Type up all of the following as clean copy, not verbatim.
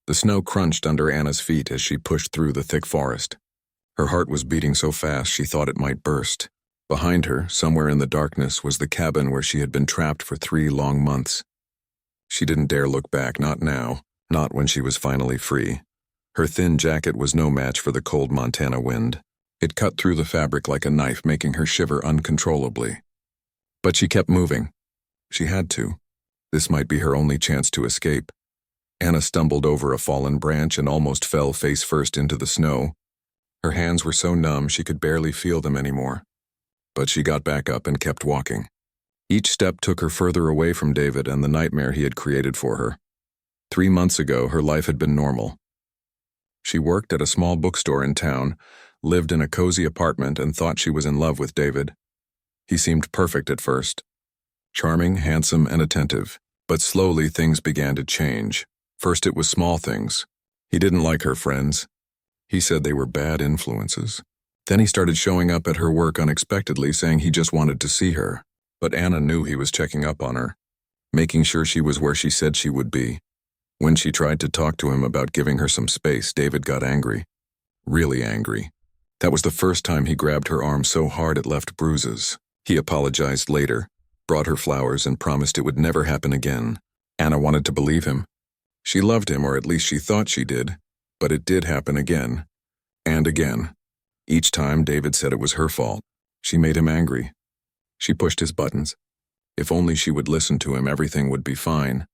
The snow crunched under Anna's feet as she pushed through the thick forest. Her heart was beating so fast she thought it might burst. Behind her, somewhere in the darkness, was the cabin where she had been trapped for 3 long months. She didn't dare look back, not now, not when she was finally free. Her thin jacket was no match for the cold Montana wind. It cut through the fabric like a knife, making her shiver uncontrollably. But she kept moving. She had to. This might be her only chance to escape. Anna stumbled over a fallen branch and almost fell face first into the snow. Her hands were so numb she could barely feel them anymore. But she got back up and kept walking. Each step took her further away from David and the nightmare he had created for her. 3 months ago, her life had been normal. She worked at a small bookstore in town, lived in a cozy apartment, and thought she was in love with David. He seemed perfect at first. Charming, handsome, and attentive. But slowly things began to change. First it was small things. He didn't like her friends. He said they were bad influences. Then he started showing up at her work unexpectedly, saying he just wanted to see her. But Anna knew he was checking up on her, making sure she was where she said she would be. When she tried to talk to him about giving her some space, David got angry. Really angry. That was the first time he grabbed her arm so hard it left bruises. He apologized later, brought her flowers, and promised it would never happen again. Anna wanted to believe him. She loved him, or at least she thought she did. But it did happen again. And again. Each time, David said it was her fault. She made him angry. She pushed his buttons. If only she would listen to him, everything would be fine.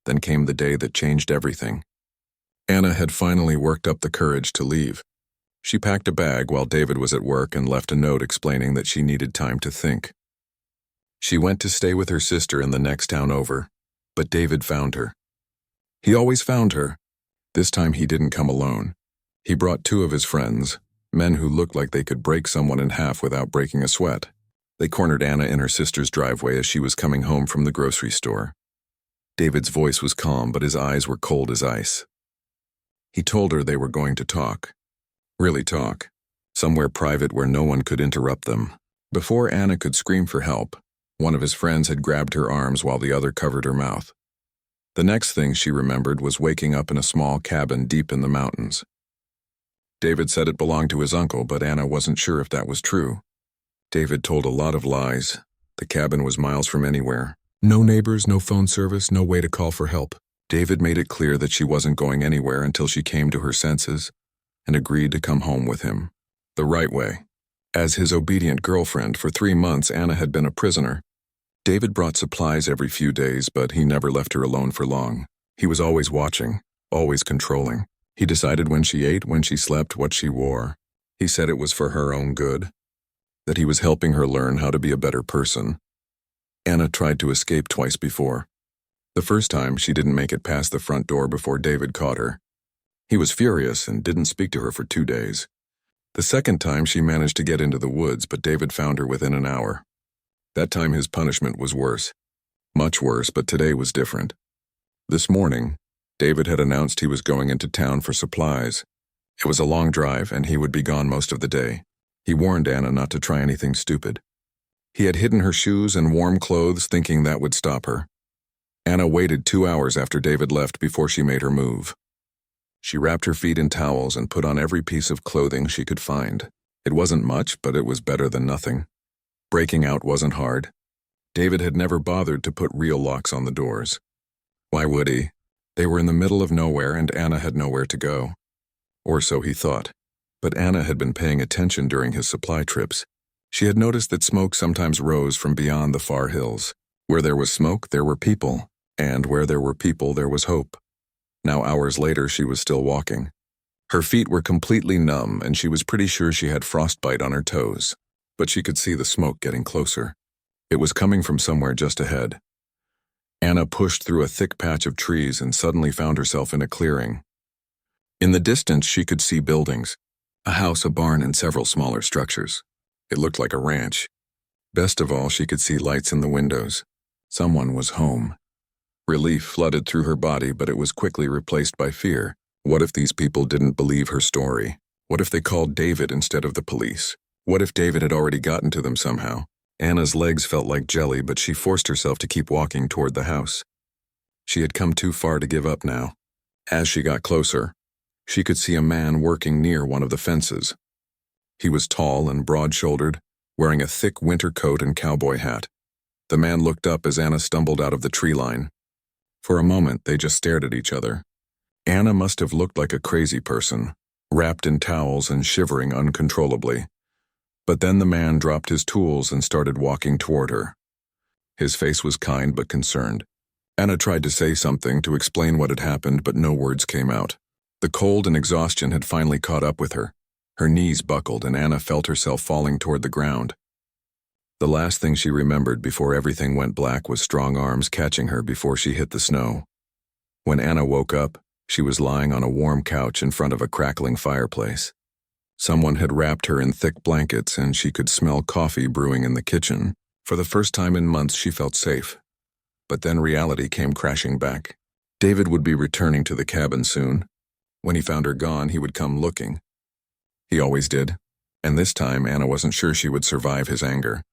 Then came the day that changed everything. Anna had finally worked up the courage to leave. She packed a bag while David was at work and left a note explaining that she needed time to think. She went to stay with her sister in the next town over, but David found her. He always found her. This time he didn't come alone. He brought 2 of his friends, men who looked like they could break someone in half without breaking a sweat. They cornered Anna in her sister's driveway as she was coming home from the grocery store. David's voice was calm, but his eyes were cold as ice. He told her they were going to talk. Really talk. Somewhere private where no one could interrupt them. Before Anna could scream for help, one of his friends had grabbed her arms while the other covered her mouth. The next thing she remembered was waking up in a small cabin deep in the mountains. David said it belonged to his uncle, but Anna wasn't sure if that was true. David told a lot of lies. The cabin was miles from anywhere. No neighbors, no phone service, no way to call for help. David made it clear that she wasn't going anywhere until she came to her senses and agreed to come home with him. The right way. As his obedient girlfriend for 3 months, Anna had been a prisoner. David brought supplies every few days, but he never left her alone for long. He was always watching, always controlling. He decided when she ate, when she slept, what she wore. He said it was for her own good, that he was helping her learn how to be a better person. Anna tried to escape twice before. The first time, she didn't make it past the front door before David caught her. He was furious and didn't speak to her for 2 days. The second time, she managed to get into the woods, but David found her within an hour. That time his punishment was worse. Much worse, but today was different. This morning, David had announced he was going into town for supplies. It was a long drive, and he would be gone most of the day. He warned Anna not to try anything stupid. He had hidden her shoes and warm clothes, thinking that would stop her. Anna waited 2 hours after David left before she made her move. She wrapped her feet in towels and put on every piece of clothing she could find. It wasn't much, but it was better than nothing. Breaking out wasn't hard. David had never bothered to put real locks on the doors. Why would he? They were in the middle of nowhere, and Anna had nowhere to go. Or so he thought. But Anna had been paying attention during his supply trips. She had noticed that smoke sometimes rose from beyond the far hills. Where there was smoke, there were people, and where there were people, there was hope. Now, hours later, she was still walking. Her feet were completely numb, and she was pretty sure she had frostbite on her toes. But she could see the smoke getting closer. It was coming from somewhere just ahead. Anna pushed through a thick patch of trees and suddenly found herself in a clearing. In the distance, she could see buildings. A house, a barn, and several smaller structures. It looked like a ranch. Best of all, she could see lights in the windows. Someone was home. Relief flooded through her body, but it was quickly replaced by fear. What if these people didn't believe her story? What if they called David instead of the police? What if David had already gotten to them somehow? Anna's legs felt like jelly, but she forced herself to keep walking toward the house. She had come too far to give up now. As she got closer, she could see a man working near one of the fences. He was tall and broad-shouldered, wearing a thick winter coat and cowboy hat. The man looked up as Anna stumbled out of the tree line. For a moment, they just stared at each other. Anna must have looked like a crazy person, wrapped in towels and shivering uncontrollably. But then the man dropped his tools and started walking toward her. His face was kind but concerned. Anna tried to say something to explain what had happened, but no words came out. The cold and exhaustion had finally caught up with her. Her knees buckled and Anna felt herself falling toward the ground. The last thing she remembered before everything went black was strong arms catching her before she hit the snow. When Anna woke up, she was lying on a warm couch in front of a crackling fireplace. Someone had wrapped her in thick blankets and she could smell coffee brewing in the kitchen. For the first time in months, she felt safe. But then reality came crashing back. David would be returning to the cabin soon. When he found her gone, he would come looking. He always did, and this time Anna wasn't sure she would survive his anger.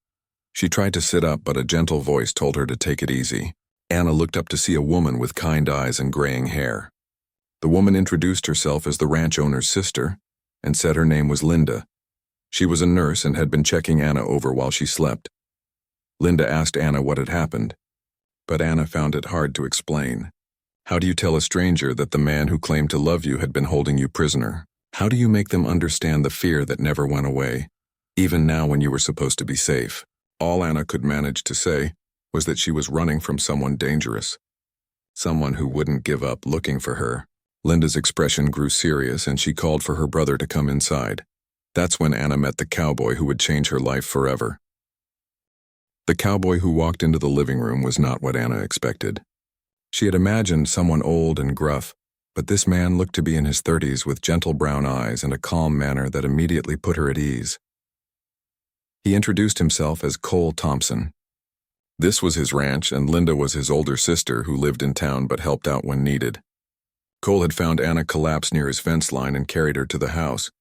She tried to sit up, but a gentle voice told her to take it easy. Anna looked up to see a woman with kind eyes and graying hair. The woman introduced herself as the ranch owner's sister and said her name was Linda. She was a nurse and had been checking Anna over while she slept. Linda asked Anna what had happened, but Anna found it hard to explain. How do you tell a stranger that the man who claimed to love you had been holding you prisoner? How do you make them understand the fear that never went away, even now when you were supposed to be safe? All Anna could manage to say was that she was running from someone dangerous, someone who wouldn't give up looking for her. Linda's expression grew serious and she called for her brother to come inside. That's when Anna met the cowboy who would change her life forever. The cowboy who walked into the living room was not what Anna expected. She had imagined someone old and gruff, but this man looked to be in his 30s with gentle brown eyes and a calm manner that immediately put her at ease. He introduced himself as Cole Thompson. This was his ranch, and Linda was his older sister who lived in town but helped out when needed. Cole had found Anna collapsed near his fence line and carried her to the house.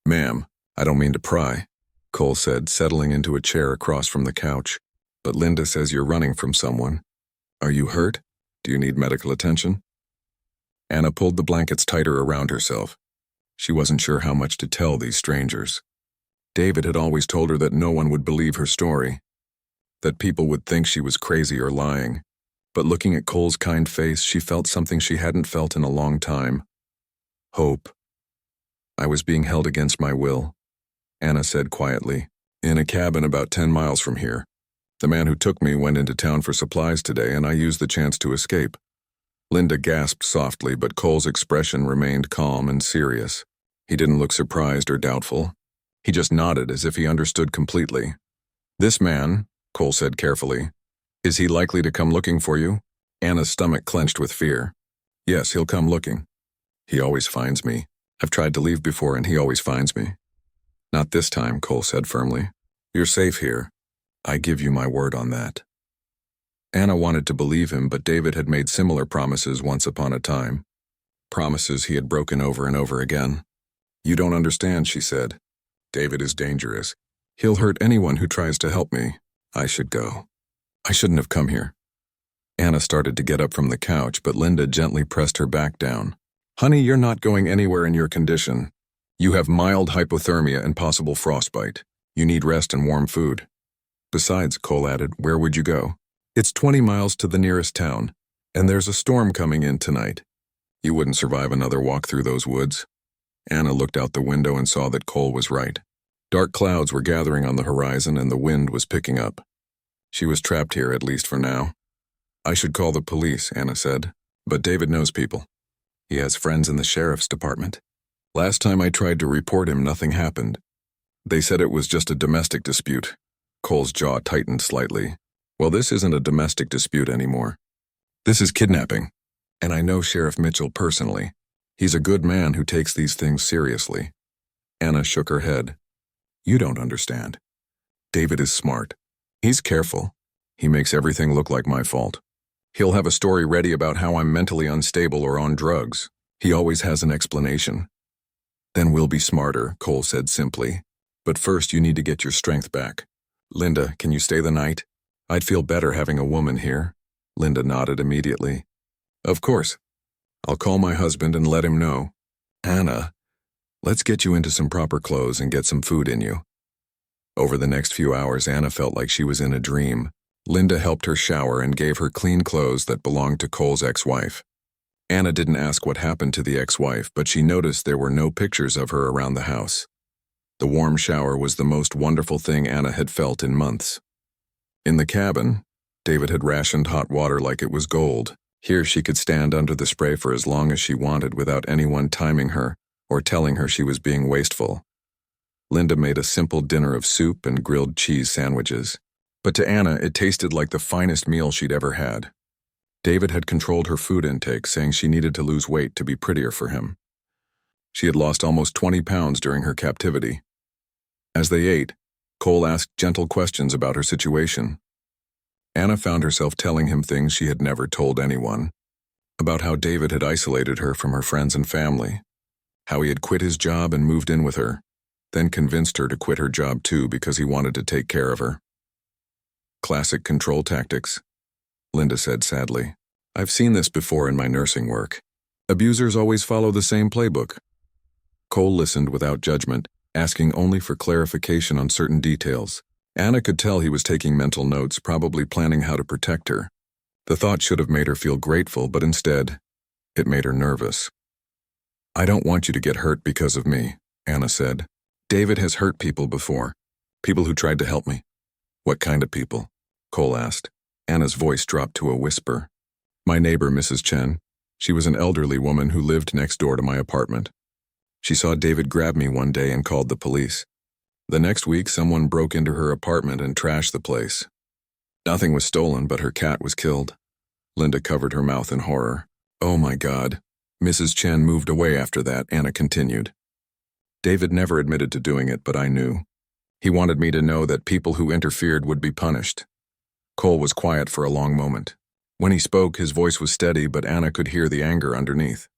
"Ma'am, I don't mean to pry," Cole said, settling into a chair across from the couch. "But Linda says you're running from someone. Are you hurt? Do you need medical attention?" Anna pulled the blankets tighter around herself. She wasn't sure how much to tell these strangers. David had always told her that no one would believe her story, that people would think she was crazy or lying. But looking at Cole's kind face, she felt something she hadn't felt in a long time. Hope. "I was being held against my will," Anna said quietly, "in a cabin about 10 miles from here. The man who took me went into town for supplies today, and I used the chance to escape." Linda gasped softly, but Cole's expression remained calm and serious. He didn't look surprised or doubtful. He just nodded as if he understood completely. "This man," Cole said carefully, "is he likely to come looking for you?" Anna's stomach clenched with fear. "Yes, he'll come looking. He always finds me. I've tried to leave before and he always finds me." "Not this time," Cole said firmly. "You're safe here. I give you my word on that." Anna wanted to believe him, but David had made similar promises once upon a time. Promises he had broken over and over again. "You don't understand," she said. "David is dangerous. He'll hurt anyone who tries to help me. I should go. I shouldn't have come here." Anna started to get up from the couch, but Linda gently pressed her back down. "Honey, you're not going anywhere in your condition. You have mild hypothermia and possible frostbite. You need rest and warm food. Besides," Cole added, "where would you go? It's 20 miles to the nearest town, and there's a storm coming in tonight. You wouldn't survive another walk through those woods." Anna looked out the window and saw that Cole was right. Dark clouds were gathering on the horizon and the wind was picking up. She was trapped here, at least for now. "I should call the police," Anna said, "but David knows people. He has friends in the sheriff's department. Last time I tried to report him, nothing happened. They said it was just a domestic dispute." Cole's jaw tightened slightly. "Well, this isn't a domestic dispute anymore. This is kidnapping. And I know Sheriff Mitchell personally. He's a good man who takes these things seriously." Anna shook her head. "You don't understand. David is smart. He's careful. He makes everything look like my fault. He'll have a story ready about how I'm mentally unstable or on drugs. He always has an explanation." "Then we'll be smarter," Cole said simply. "But first you need to get your strength back. Linda, can you stay the night? I'd feel better having a woman here." Linda nodded immediately. "Of course." I'll call my husband and let him know. Anna, let's get you into some proper clothes and get some food in you. Over the next few hours, Anna felt like she was in a dream. Linda helped her shower and gave her clean clothes that belonged to Cole's ex-wife. Anna didn't ask what happened to the ex-wife, but she noticed there were no pictures of her around the house. The warm shower was the most wonderful thing Anna had felt in months. In the cabin, David had rationed hot water like it was gold. Here she could stand under the spray for as long as she wanted without anyone timing her or telling her she was being wasteful. Linda made a simple dinner of soup and grilled cheese sandwiches, but to Anna it tasted like the finest meal she'd ever had. David had controlled her food intake, saying she needed to lose weight to be prettier for him. She had lost almost 20 pounds during her captivity. As they ate, Cole asked gentle questions about her situation. Anna found herself telling him things she had never told anyone, about how David had isolated her from her friends and family, how he had quit his job and moved in with her, then convinced her to quit her job too because he wanted to take care of her. Classic control tactics, Linda said sadly. I've seen this before in my nursing work. Abusers always follow the same playbook. Cole listened without judgment, asking only for clarification on certain details. Anna could tell he was taking mental notes, probably planning how to protect her. The thought should have made her feel grateful, but instead, it made her nervous. I don't want you to get hurt because of me, Anna said. David has hurt people before. People who tried to help me. What kind of people? Cole asked. Anna's voice dropped to a whisper. My neighbor, Mrs. Chen. She was an elderly woman who lived next door to my apartment. She saw David grab me one day and called the police. The next week, someone broke into her apartment and trashed the place. Nothing was stolen, but her cat was killed. Linda covered her mouth in horror. Oh my God. Mrs. Chen moved away after that, Anna continued. David never admitted to doing it, but I knew. He wanted me to know that people who interfered would be punished. Cole was quiet for a long moment. When he spoke, his voice was steady, but Anna could hear the anger underneath.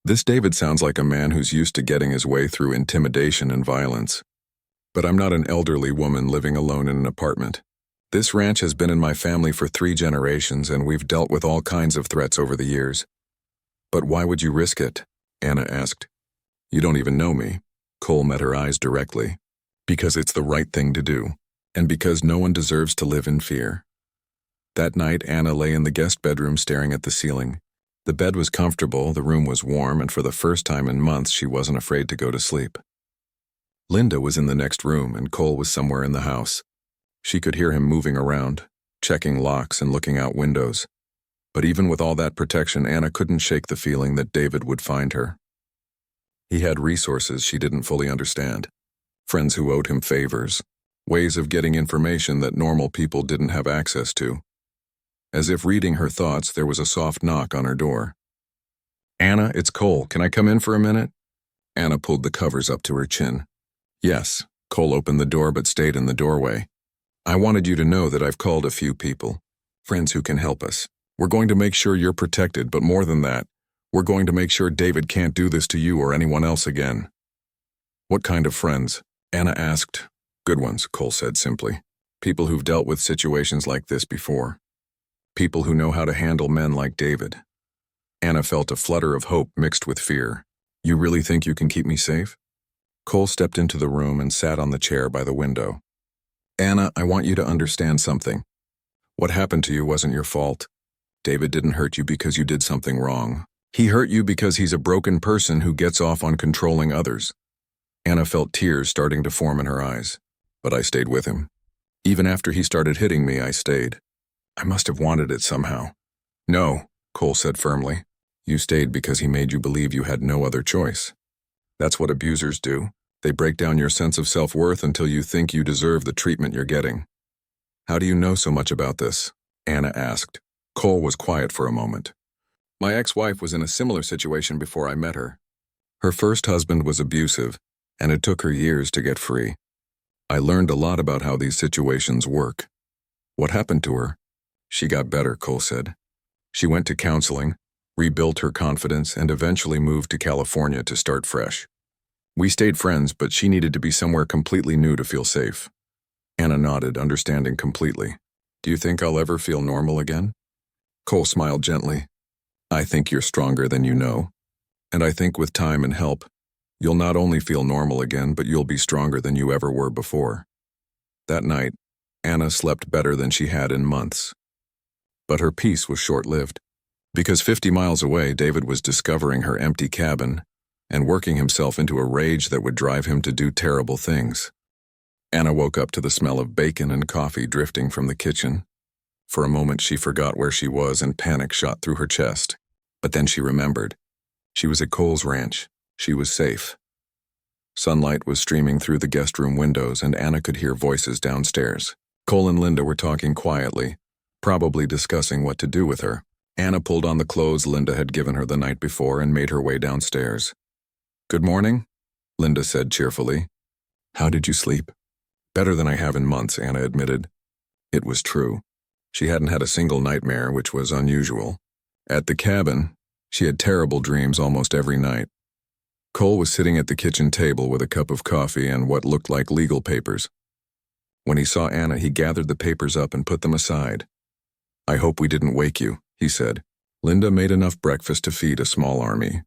This David sounds like a man who's used to getting his way through intimidation and violence. But I'm not an elderly woman living alone in an apartment. This ranch has been in my family for 3 generations, and we've dealt with all kinds of threats over the years. But why would you risk it? Anna asked. You don't even know me. Cole met her eyes directly. Because it's the right thing to do, and because no one deserves to live in fear. That night, Anna lay in the guest bedroom staring at the ceiling. The bed was comfortable, the room was warm, and for the first time in months she wasn't afraid to go to sleep. Linda was in the next room, and Cole was somewhere in the house. She could hear him moving around, checking locks and looking out windows. But even with all that protection, Anna couldn't shake the feeling that David would find her. He had resources she didn't fully understand. Friends who owed him favors, ways of getting information that normal people didn't have access to. As if reading her thoughts, there was a soft knock on her door. Anna, it's Cole. Can I come in for a minute? Anna pulled the covers up to her chin. Yes. Cole opened the door but stayed in the doorway. I wanted you to know that I've called a few people, friends who can help us. We're going to make sure you're protected, but more than that, we're going to make sure David can't do this to you or anyone else again. What kind of friends? Anna asked. Good ones, Cole said simply. People who've dealt with situations like this before. People who know how to handle men like David. Anna felt a flutter of hope mixed with fear. You really think you can keep me safe? Cole stepped into the room and sat on the chair by the window. Anna, I want you to understand something. What happened to you wasn't your fault. David didn't hurt you because you did something wrong. He hurt you because he's a broken person who gets off on controlling others. Anna felt tears starting to form in her eyes, but I stayed with him. Even after he started hitting me, I stayed. I must have wanted it somehow. No, Cole said firmly. You stayed because he made you believe you had no other choice. That's what abusers do. They break down your sense of self-worth until you think you deserve the treatment you're getting. How do you know so much about this? Anna asked. Cole was quiet for a moment. My ex-wife was in a similar situation before I met her. Her first husband was abusive, and it took her years to get free. I learned a lot about how these situations work. What happened to her? She got better, Cole said. She went to counseling, rebuilt her confidence, and eventually moved to California to start fresh. We stayed friends, but she needed to be somewhere completely new to feel safe. Anna nodded, understanding completely. Do you think I'll ever feel normal again? Cole smiled gently. I think you're stronger than you know. And I think with time and help, you'll not only feel normal again, but you'll be stronger than you ever were before. That night, Anna slept better than she had in months. But her peace was short-lived. Because 50 miles away, David was discovering her empty cabin and working himself into a rage that would drive him to do terrible things. Anna woke up to the smell of bacon and coffee drifting from the kitchen. For a moment, she forgot where she was and panic shot through her chest. But then she remembered. She was at Cole's ranch. She was safe. Sunlight was streaming through the guest room windows, and Anna could hear voices downstairs. Cole and Linda were talking quietly, probably discussing what to do with her. Anna pulled on the clothes Linda had given her the night before and made her way downstairs. "Good morning," Linda said cheerfully. "How did you sleep?" "Better than I have in months," Anna admitted. It was true. She hadn't had a single nightmare, which was unusual. At the cabin, she had terrible dreams almost every night. Cole was sitting at the kitchen table with a cup of coffee and what looked like legal papers. When he saw Anna, he gathered the papers up and put them aside. "I hope we didn't wake you," he said. Linda made enough breakfast to feed a small army.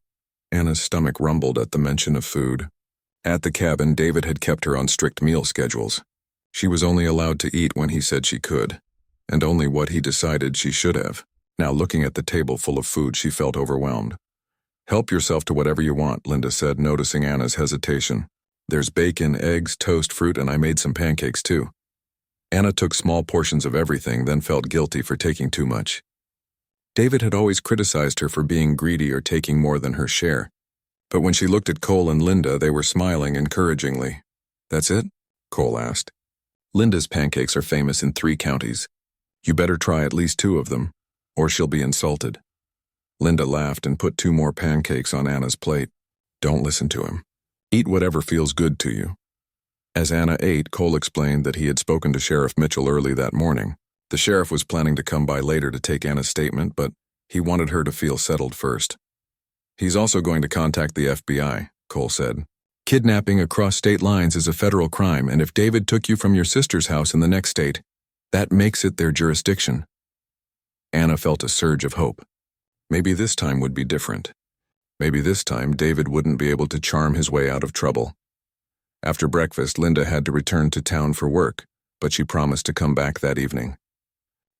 Anna's stomach rumbled at the mention of food. At the cabin, David had kept her on strict meal schedules. She was only allowed to eat when he said she could, and only what he decided she should have. Now, looking at the table full of food, she felt overwhelmed. "Help yourself to whatever you want," Linda said, noticing Anna's hesitation. "There's bacon, eggs, toast, fruit, and I made some pancakes too." Anna took small portions of everything, then felt guilty for taking too much. David had always criticized her for being greedy or taking more than her share. But when she looked at Cole and Linda, they were smiling encouragingly. "That's it?" Cole asked. "Linda's pancakes are famous in 3 counties. You better try at least 2 of them, or she'll be insulted." Linda laughed and put 2 more pancakes on Anna's plate. "Don't listen to him. Eat whatever feels good to you." As Anna ate, Cole explained that he had spoken to Sheriff Mitchell early that morning. The sheriff was planning to come by later to take Anna's statement, but he wanted her to feel settled first. "He's also going to contact the FBI," Cole said. "Kidnapping across state lines is a federal crime, and if David took you from your sister's house in the next state, that makes it their jurisdiction." Anna felt a surge of hope. Maybe this time would be different. Maybe this time David wouldn't be able to charm his way out of trouble. After breakfast, Linda had to return to town for work, but she promised to come back that evening.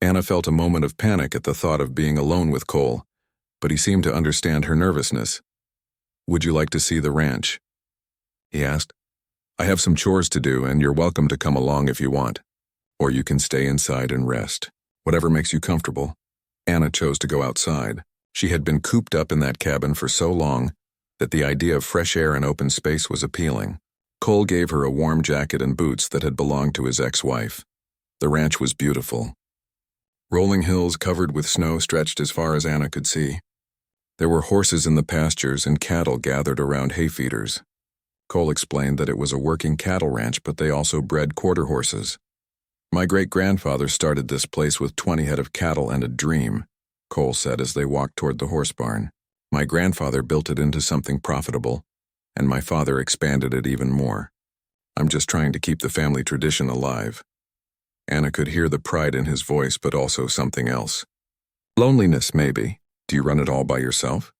Anna felt a moment of panic at the thought of being alone with Cole, but he seemed to understand her nervousness. "Would you like to see the ranch?" he asked. "I have some chores to do, and you're welcome to come along if you want. Or you can stay inside and rest. Whatever makes you comfortable." Anna chose to go outside. She had been cooped up in that cabin for so long that the idea of fresh air and open space was appealing. Cole gave her a warm jacket and boots that had belonged to his ex-wife. The ranch was beautiful. Rolling hills covered with snow stretched as far as Anna could see. There were horses in the pastures and cattle gathered around hay feeders. Cole explained that it was a working cattle ranch, but they also bred quarter horses. "My great-grandfather started this place with 20 head of cattle and a dream," Cole said as they walked toward the horse barn. "My grandfather built it into something profitable, and my father expanded it even more. I'm just trying to keep the family tradition alive." Anna could hear the pride in his voice, but also something else. "Loneliness, maybe. Do you run it all by yourself?"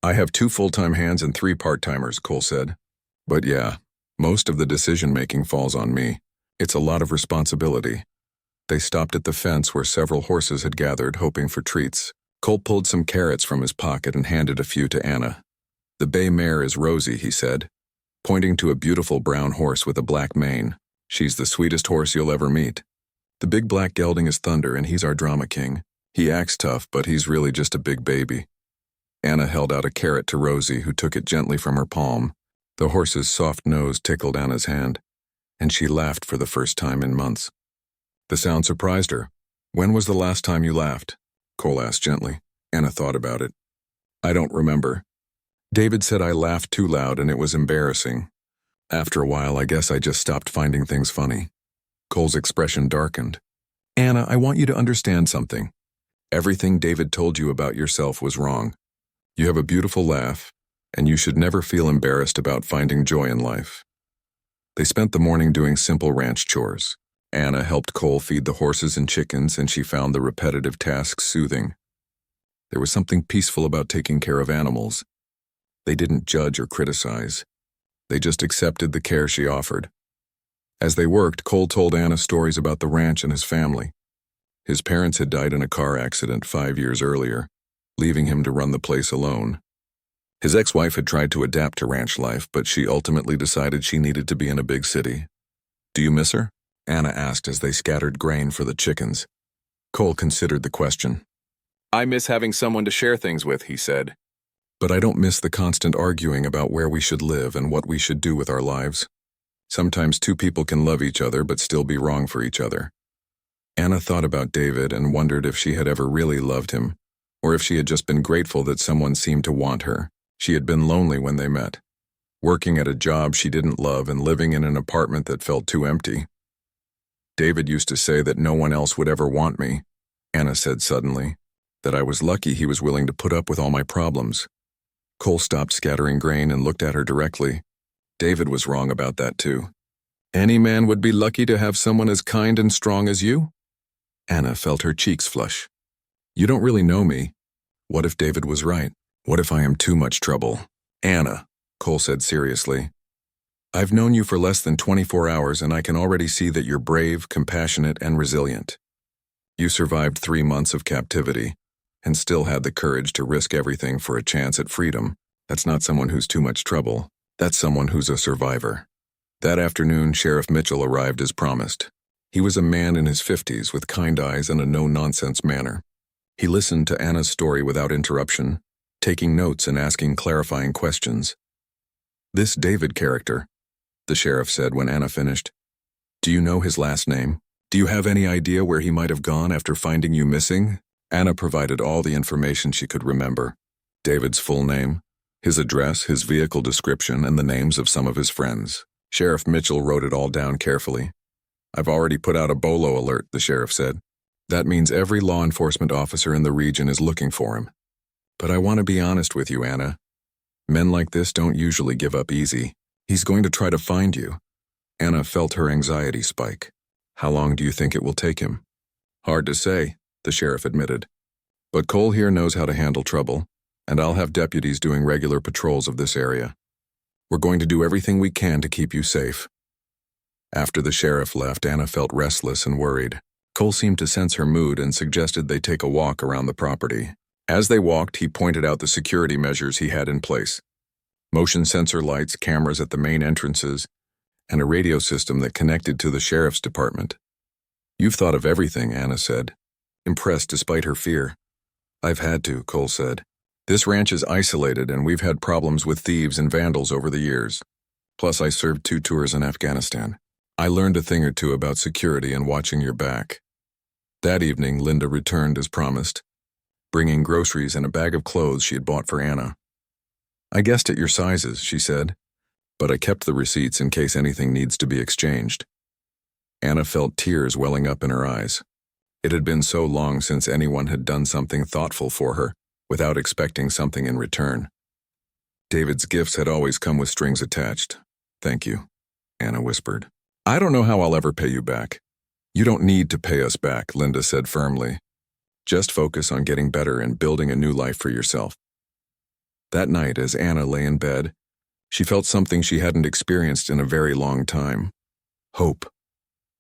"I have 2 full-time hands and 3 part-timers," Cole said. "But yeah, most of the decision-making falls on me. It's a lot of responsibility." They stopped at the fence where several horses had gathered, hoping for treats. Cole pulled some carrots from his pocket and handed a few to Anna. "The bay mare is Rosie," he said, pointing to a beautiful brown horse with a black mane. "She's the sweetest horse you'll ever meet. The big black gelding is Thunder, and he's our drama king. He acts tough, but he's really just a big baby." Anna held out a carrot to Rosie, who took it gently from her palm. The horse's soft nose tickled Anna's hand, and she laughed for the first time in months. The sound surprised her. "When was the last time you laughed?" Cole asked gently. Anna thought about it. "I don't remember. David said I laughed too loud and it was embarrassing. After a while, I guess I just stopped finding things funny." Cole's expression darkened. "Anna, I want you to understand something. Everything David told you about yourself was wrong. You have a beautiful laugh, and you should never feel embarrassed about finding joy in life." They spent the morning doing simple ranch chores. Anna helped Cole feed the horses and chickens, and she found the repetitive tasks soothing. There was something peaceful about taking care of animals. They didn't judge or criticize. They just accepted the care she offered. As they worked, Cole told Anna stories about the ranch and his family. His parents had died in a car accident 5 years earlier, leaving him to run the place alone. His ex-wife had tried to adapt to ranch life, but she ultimately decided she needed to be in a big city. "Do you miss her?" Anna asked as they scattered grain for the chickens. Cole considered the question. "I miss having someone to share things with," he said. "But I don't miss the constant arguing about where we should live and what we should do with our lives. Sometimes two people can love each other but still be wrong for each other." Anna thought about David and wondered if she had ever really loved him, or if she had just been grateful that someone seemed to want her. She had been lonely when they met, working at a job she didn't love and living in an apartment that felt too empty. "David used to say that no one else would ever want me," Anna said suddenly, "that I was lucky he was willing to put up with all my problems." Cole stopped scattering grain and looked at her directly. David was wrong about that too. "Any man would be lucky to have someone as kind and strong as you?" Anna felt her cheeks flush. "You don't really know me. What if David was right? What if I am too much trouble?" "Anna," Cole said seriously, "I've known you for less than 24 hours and I can already see that you're brave, compassionate, and resilient. You survived 3 months of captivity and still had the courage to risk everything for a chance at freedom. That's not someone who's too much trouble. That's someone who's a survivor." That afternoon, Sheriff Mitchell arrived as promised. He was a man in his 50s with kind eyes and a no-nonsense manner. He listened to Anna's story without interruption, taking notes and asking clarifying questions. "This David character," the sheriff said when Anna finished. "Do you know his last name? Do you have any idea where he might have gone after finding you missing?" Anna provided all the information she could remember. David's full name, his address, his vehicle description, and the names of some of his friends. Sheriff Mitchell wrote it all down carefully. "I've already put out a BOLO alert," the sheriff said. "That means every law enforcement officer in the region is looking for him. But I want to be honest with you, Anna. Men like this don't usually give up easy. He's going to try to find you." Anna felt her anxiety spike. "How long do you think it will take him?" "Hard to say," the sheriff admitted. "But Cole here knows how to handle trouble, and I'll have deputies doing regular patrols of this area. We're going to do everything we can to keep you safe." After the sheriff left, Anna felt restless and worried. Cole seemed to sense her mood and suggested they take a walk around the property. As they walked, he pointed out the security measures he had in place. Motion sensor lights, cameras at the main entrances, and a radio system that connected to the sheriff's department. "You've thought of everything," Anna said, impressed despite her fear. "I've had to," Cole said. "This ranch is isolated and we've had problems with thieves and vandals over the years. Plus I served 2 tours in Afghanistan. I learned a thing or two about security and watching your back." That evening, Linda returned as promised, bringing groceries and a bag of clothes she had bought for Anna. "I guessed at your sizes," she said, "but I kept the receipts in case anything needs to be exchanged." Anna felt tears welling up in her eyes. It had been so long since anyone had done something thoughtful for her, without expecting something in return. David's gifts had always come with strings attached. "Thank you," Anna whispered. "I don't know how I'll ever pay you back." "You don't need to pay us back," Linda said firmly. "Just focus on getting better and building a new life for yourself." That night, as Anna lay in bed, she felt something she hadn't experienced in a very long time. Hope.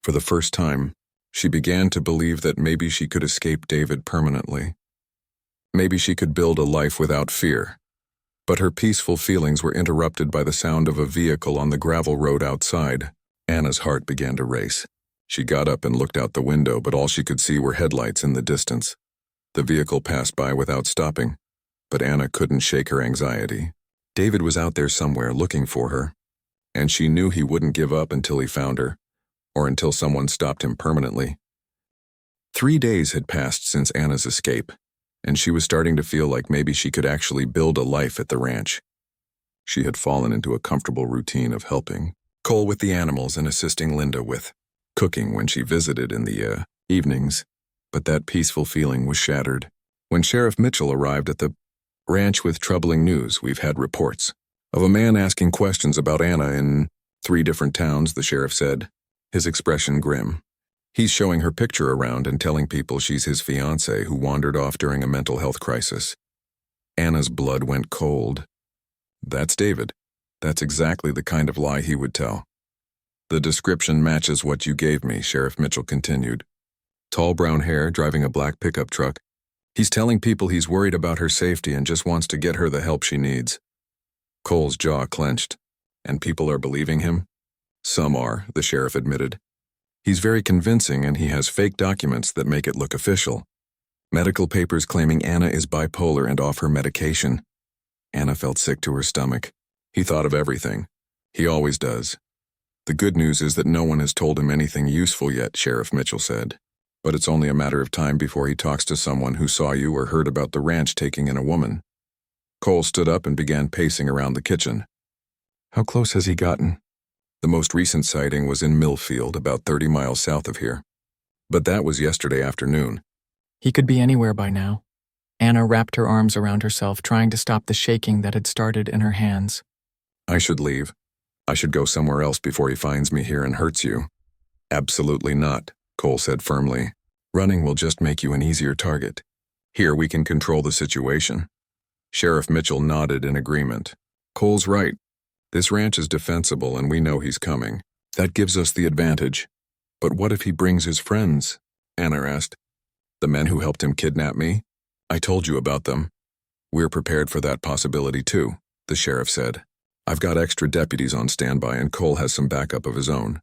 For the first time, she began to believe that maybe she could escape David permanently. Maybe she could build a life without fear. But her peaceful feelings were interrupted by the sound of a vehicle on the gravel road outside. Anna's heart began to race. She got up and looked out the window, but all she could see were headlights in the distance. The vehicle passed by without stopping, but Anna couldn't shake her anxiety. David was out there somewhere looking for her, and she knew he wouldn't give up until he found her, or until someone stopped him permanently. 3 days had passed since Anna's escape, and she was starting to feel like maybe she could actually build a life at the ranch. She had fallen into a comfortable routine of helping Cole with the animals and assisting Linda with cooking when she visited in the evenings, but that peaceful feeling was shattered. When Sheriff Mitchell arrived at the ranch with troubling news, "We've had reports of a man asking questions about Anna in 3 different towns," the sheriff said, his expression grim. He's showing her picture around and telling people she's his fiancée who wandered off during a mental health crisis. Anna's blood went cold. That's David. That's exactly the kind of lie he would tell. The description matches what you gave me, Sheriff Mitchell continued. Tall brown hair, driving a black pickup truck. He's telling people he's worried about her safety and just wants to get her the help she needs. Cole's jaw clenched. And people are believing him? Some are, the sheriff admitted. He's very convincing and he has fake documents that make it look official. Medical papers claiming Anna is bipolar and off her medication. Anna felt sick to her stomach. He thought of everything. He always does. The good news is that no one has told him anything useful yet, Sheriff Mitchell said. But it's only a matter of time before he talks to someone who saw you or heard about the ranch taking in a woman. Cole stood up and began pacing around the kitchen. How close has he gotten? The most recent sighting was in Millfield, about 30 miles south of here. But that was yesterday afternoon. He could be anywhere by now. Anna wrapped her arms around herself, trying to stop the shaking that had started in her hands. I should leave. I should go somewhere else before he finds me here and hurts you. Absolutely not, Cole said firmly. Running will just make you an easier target. Here we can control the situation. Sheriff Mitchell nodded in agreement. Cole's right. This ranch is defensible and we know he's coming. That gives us the advantage. But what if he brings his friends? Anna asked. The men who helped him kidnap me? I told you about them. We're prepared for that possibility too, the sheriff said. I've got extra deputies on standby and Cole has some backup of his own.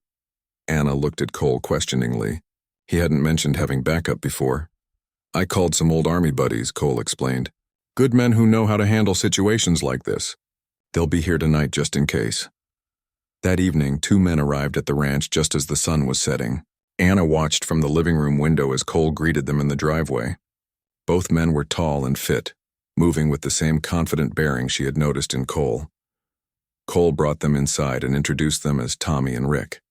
Anna looked at Cole questioningly. He hadn't mentioned having backup before. I called some old army buddies, Cole explained. Good men who know how to handle situations like this. They'll be here tonight just in case. That evening, 2 men arrived at the ranch just as the sun was setting. Anna watched from the living room window as Cole greeted them in the driveway. Both men were tall and fit, moving with the same confident bearing she had noticed in Cole. Cole brought them inside and introduced them as Tommy and Rick.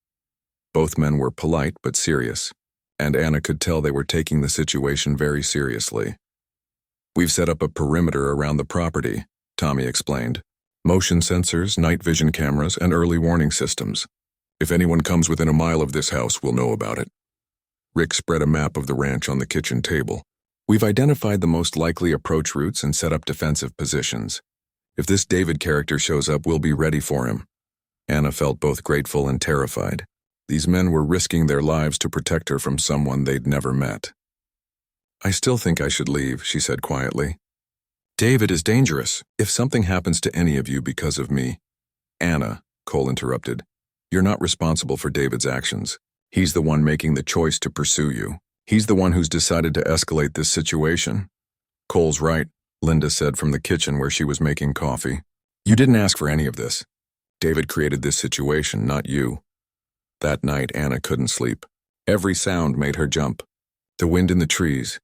Both men were polite but serious, and Anna could tell they were taking the situation very seriously. We've set up a perimeter around the property, Tommy explained. Motion sensors, night vision cameras, and early warning systems. If anyone comes within a mile of this house, we'll know about it. Rick spread a map of the ranch on the kitchen table. We've identified the most likely approach routes and set up defensive positions. If this David character shows up, we'll be ready for him. Anna felt both grateful and terrified. These men were risking their lives to protect her from someone they'd never met. I still think I should leave, she said quietly. David is dangerous. If something happens to any of you because of me. Anna, Cole interrupted, you're not responsible for David's actions. He's the one making the choice to pursue you. He's the one who's decided to escalate this situation. Cole's right, Linda said from the kitchen where she was making coffee. You didn't ask for any of this. David created this situation, not you. That night, Anna couldn't sleep. Every sound made her jump. The wind in the trees,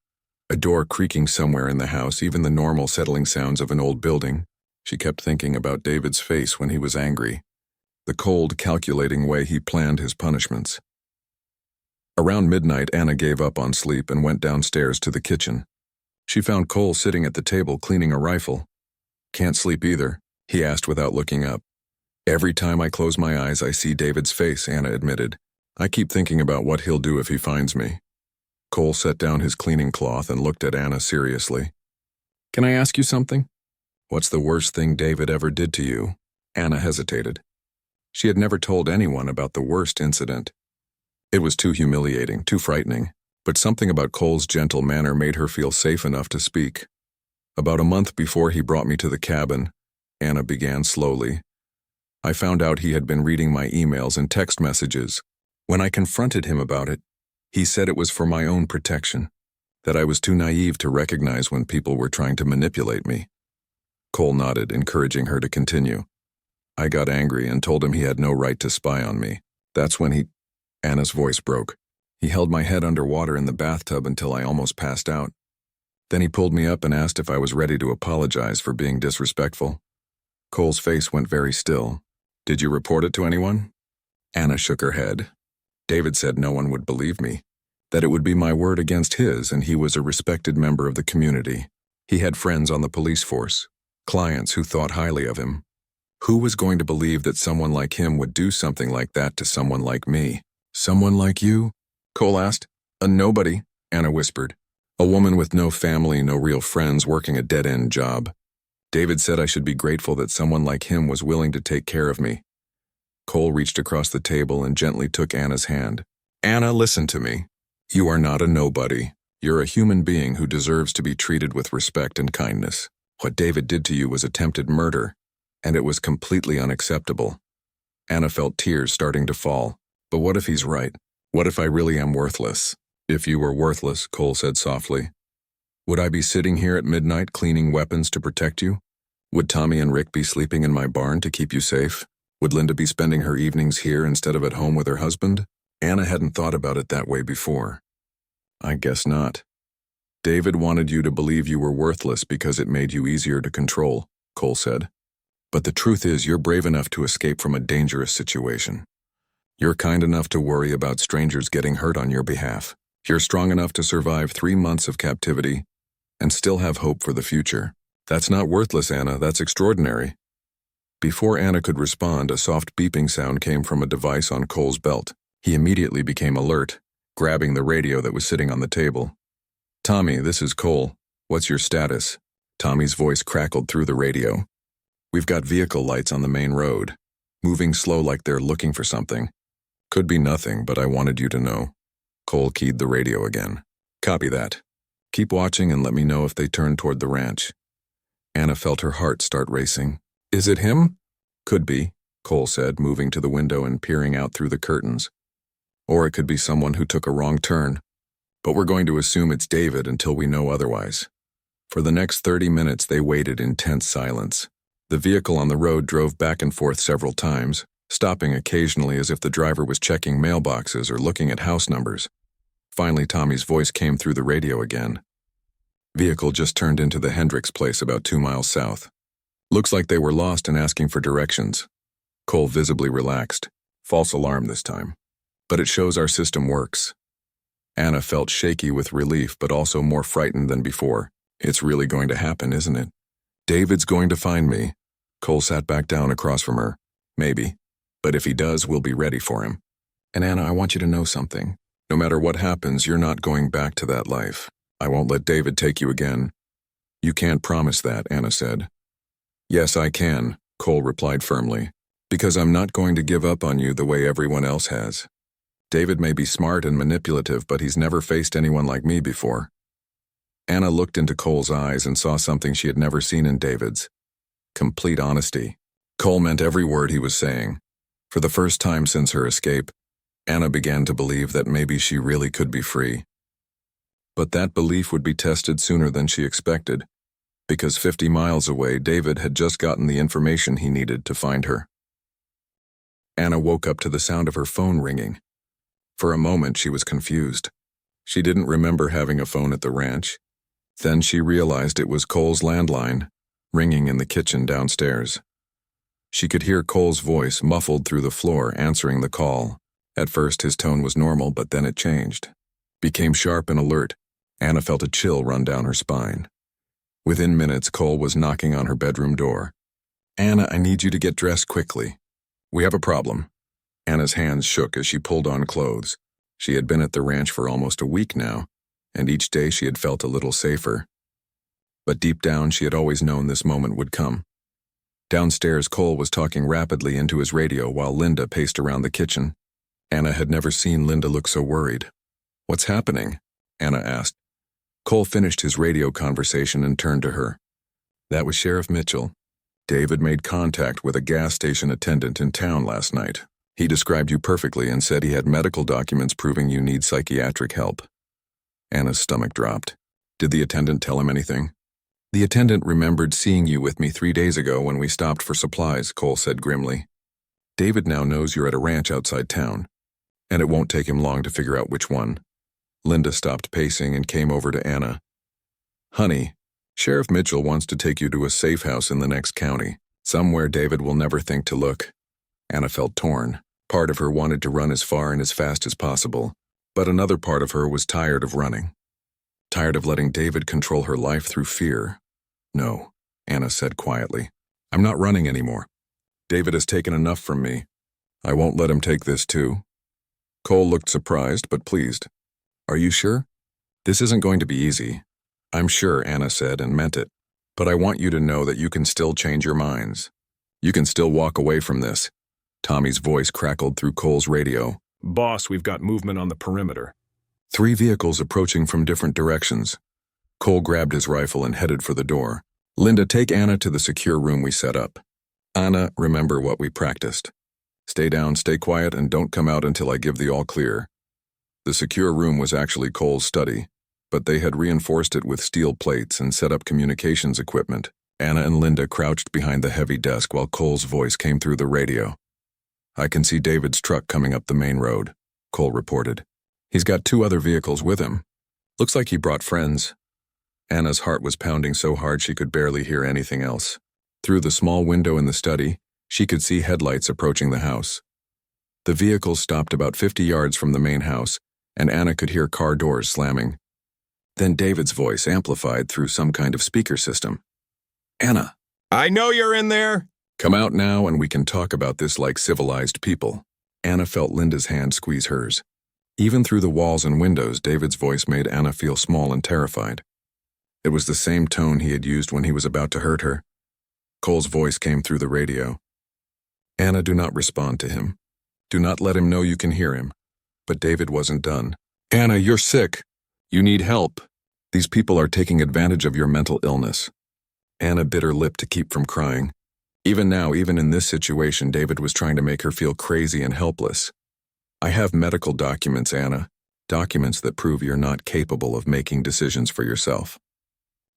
a door creaking somewhere in the house, even the normal settling sounds of an old building. She kept thinking about David's face when he was angry, the cold, calculating way he planned his punishments. Around midnight, Anna gave up on sleep and went downstairs to the kitchen. She found Cole sitting at the table cleaning a rifle. Can't sleep either, he asked without looking up. Every time I close my eyes, I see David's face, Anna admitted. I keep thinking about what he'll do if he finds me. Cole set down his cleaning cloth and looked at Anna seriously. Can I ask you something? What's the worst thing David ever did to you? Anna hesitated. She had never told anyone about the worst incident. It was too humiliating, too frightening, but something about Cole's gentle manner made her feel safe enough to speak. About a month before he brought me to the cabin, Anna began slowly. I found out he had been reading my emails and text messages. When I confronted him about it, he said it was for my own protection, that I was too naive to recognize when people were trying to manipulate me. Cole nodded, encouraging her to continue. I got angry and told him he had no right to spy on me. That's when Anna's voice broke. He held my head underwater in the bathtub until I almost passed out. Then he pulled me up and asked if I was ready to apologize for being disrespectful. Cole's face went very still. Did you report it to anyone? Anna shook her head. David said no one would believe me, that it would be my word against his, and he was a respected member of the community. He had friends on the police force, clients who thought highly of him. Who was going to believe that someone like him would do something like that to someone like me? Someone like you? Cole asked. A nobody, Anna whispered. A woman with no family, no real friends, working a dead-end job. David said I should be grateful that someone like him was willing to take care of me. Cole reached across the table and gently took Anna's hand. Anna, listen to me. You are not a nobody. You're a human being who deserves to be treated with respect and kindness. What David did to you was attempted murder, and it was completely unacceptable. Anna felt tears starting to fall. But what if he's right? What if I really am worthless? If you were worthless, Cole said softly, would I be sitting here at midnight cleaning weapons to protect you? Would Tommy and Rick be sleeping in my barn to keep you safe? Would Linda be spending her evenings here instead of at home with her husband? Anna hadn't thought about it that way before. I guess not. David wanted you to believe you were worthless because it made you easier to control, Cole said. But the truth is you're brave enough to escape from a dangerous situation. You're kind enough to worry about strangers getting hurt on your behalf. You're strong enough to survive 3 months of captivity and still have hope for the future. That's not worthless, Anna. That's extraordinary. Before Anna could respond, a soft beeping sound came from a device on Cole's belt. He immediately became alert, grabbing the radio that was sitting on the table. Tommy, this is Cole. What's your status? Tommy's voice crackled through the radio. We've got vehicle lights on the main road, moving slow like they're looking for something. Could be nothing, but I wanted you to know. Cole keyed the radio again. Copy that. Keep watching and let me know if they turn toward the ranch. Anna felt her heart start racing. Is it him? Could be, Cole said, moving to the window and peering out through the curtains. Or it could be someone who took a wrong turn. But we're going to assume it's David until we know otherwise. For the next 30 minutes, they waited in tense silence. The vehicle on the road drove back and forth several times, stopping occasionally as if the driver was checking mailboxes or looking at house numbers. Finally, Tommy's voice came through the radio again. Vehicle just turned into the Hendricks place about 2 miles south. Looks like they were lost and asking for directions. Cole visibly relaxed. False alarm this time. But it shows our system works. Anna felt shaky with relief but also more frightened than before. It's really going to happen, isn't it? David's going to find me. Cole sat back down across from her. Maybe. But if he does, we'll be ready for him. And Anna, I want you to know something. No matter what happens, you're not going back to that life. I won't let David take you again. You can't promise that, Anna said. Yes, I can, Cole replied firmly, because I'm not going to give up on you the way everyone else has. David may be smart and manipulative, but he's never faced anyone like me before. Anna looked into Cole's eyes and saw something she had never seen in David's. Complete honesty. Cole meant every word he was saying. For the first time since her escape, Anna began to believe that maybe she really could be free. But that belief would be tested sooner than she expected, because 50 miles away, David had just gotten the information he needed to find her. Anna woke up to the sound of her phone ringing. For a moment, she was confused. She didn't remember having a phone at the ranch. Then she realized it was Cole's landline, ringing in the kitchen downstairs. She could hear Cole's voice muffled through the floor answering the call. At first, his tone was normal, but then it changed. Became sharp and alert. Anna felt a chill run down her spine. Within minutes, Cole was knocking on her bedroom door. Anna, I need you to get dressed quickly. We have a problem. Anna's hands shook as she pulled on clothes. She had been at the ranch for almost a week now, and each day she had felt a little safer. But deep down, she had always known this moment would come. Downstairs, Cole was talking rapidly into his radio while Linda paced around the kitchen. Anna had never seen Linda look so worried. What's happening? Anna asked. Cole finished his radio conversation and turned to her. That was Sheriff Mitchell. David made contact with a gas station attendant in town last night. He described you perfectly and said he had medical documents proving you need psychiatric help. Anna's stomach dropped. Did the attendant tell him anything? The attendant remembered seeing you with me 3 days ago when we stopped for supplies, Cole said grimly. David now knows you're at a ranch outside town, and it won't take him long to figure out which one. Linda stopped pacing and came over to Anna. Honey, Sheriff Mitchell wants to take you to a safe house in the next county, somewhere David will never think to look. Anna felt torn. Part of her wanted to run as far and as fast as possible, but another part of her was tired of running. Tired of letting David control her life through fear. No, Anna said quietly. I'm not running anymore. David has taken enough from me. I won't let him take this too. Cole looked surprised but pleased. Are you sure? This isn't going to be easy. I'm sure, Anna said and meant it. But I want you to know that you can still change your minds. You can still walk away from this. Tommy's voice crackled through Cole's radio. Boss, we've got movement on the perimeter. 3 vehicles approaching from different directions. Cole grabbed his rifle and headed for the door. Linda, take Anna to the secure room we set up. Anna, remember what we practiced. Stay down, stay quiet, and don't come out until I give the all clear. The secure room was actually Cole's study, but they had reinforced it with steel plates and set up communications equipment. Anna and Linda crouched behind the heavy desk while Cole's voice came through the radio. I can see David's truck coming up the main road, Cole reported. He's got 2 other vehicles with him. Looks like he brought friends. Anna's heart was pounding so hard she could barely hear anything else. Through the small window in the study, she could see headlights approaching the house. The vehicles stopped about 50 yards from the main house, and Anna could hear car doors slamming. Then David's voice amplified through some kind of speaker system. Anna. I know you're in there. Come out now and we can talk about this like civilized people. Anna felt Linda's hand squeeze hers. Even through the walls and windows, David's voice made Anna feel small and terrified. It was the same tone he had used when he was about to hurt her. Cole's voice came through the radio. Anna, do not respond to him. Do not let him know you can hear him. But David wasn't done. Anna, you're sick. You need help. These people are taking advantage of your mental illness. Anna bit her lip to keep from crying. Even now, even in this situation, David was trying to make her feel crazy and helpless. I have medical documents, Anna. Documents that prove you're not capable of making decisions for yourself.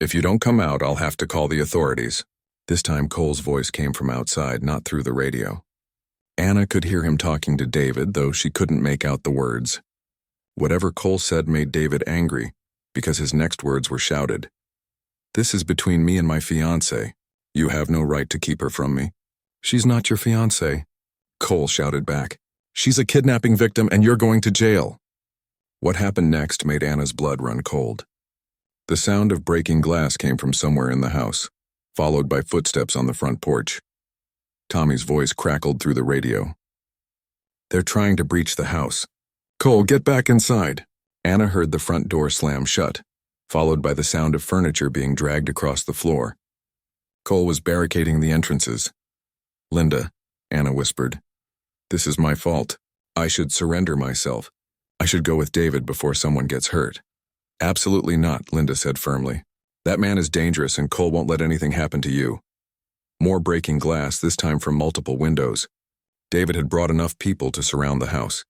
If you don't come out, I'll have to call the authorities. This time Cole's voice came from outside, not through the radio. Anna could hear him talking to David, though she couldn't make out the words. Whatever Cole said made David angry, because his next words were shouted. This is between me and my fiancé. You have no right to keep her from me. She's not your fiancé. Cole shouted back. She's a kidnapping victim and you're going to jail. What happened next made Anna's blood run cold. The sound of breaking glass came from somewhere in the house, followed by footsteps on the front porch. Tommy's voice crackled through the radio. They're trying to breach the house. Cole, get back inside. Anna heard the front door slam shut, followed by the sound of furniture being dragged across the floor. Cole was barricading the entrances. Linda, Anna whispered. This is my fault. I should surrender myself. I should go with David before someone gets hurt. Absolutely not, Linda said firmly. That man is dangerous and Cole won't let anything happen to you. More breaking glass, this time from multiple windows. David had brought enough people to surround the house.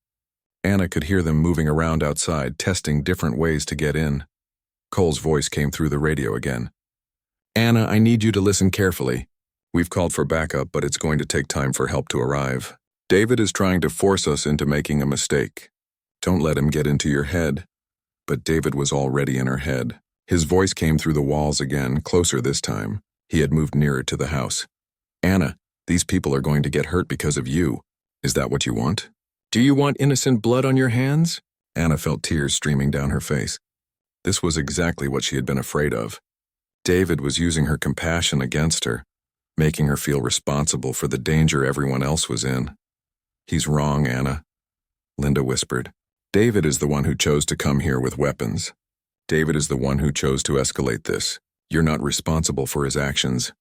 Anna could hear them moving around outside, testing different ways to get in. Cole's voice came through the radio again. Anna, I need you to listen carefully. We've called for backup, but it's going to take time for help to arrive. David is trying to force us into making a mistake. Don't let him get into your head. But David was already in her head. His voice came through the walls again, closer this time. He had moved nearer to the house. Anna, these people are going to get hurt because of you. Is that what you want? Do you want innocent blood on your hands? Anna felt tears streaming down her face. This was exactly what she had been afraid of. David was using her compassion against her, making her feel responsible for the danger everyone else was in. He's wrong, Anna, Linda whispered. David is the one who chose to come here with weapons. David is the one who chose to escalate this. You're not responsible for his actions.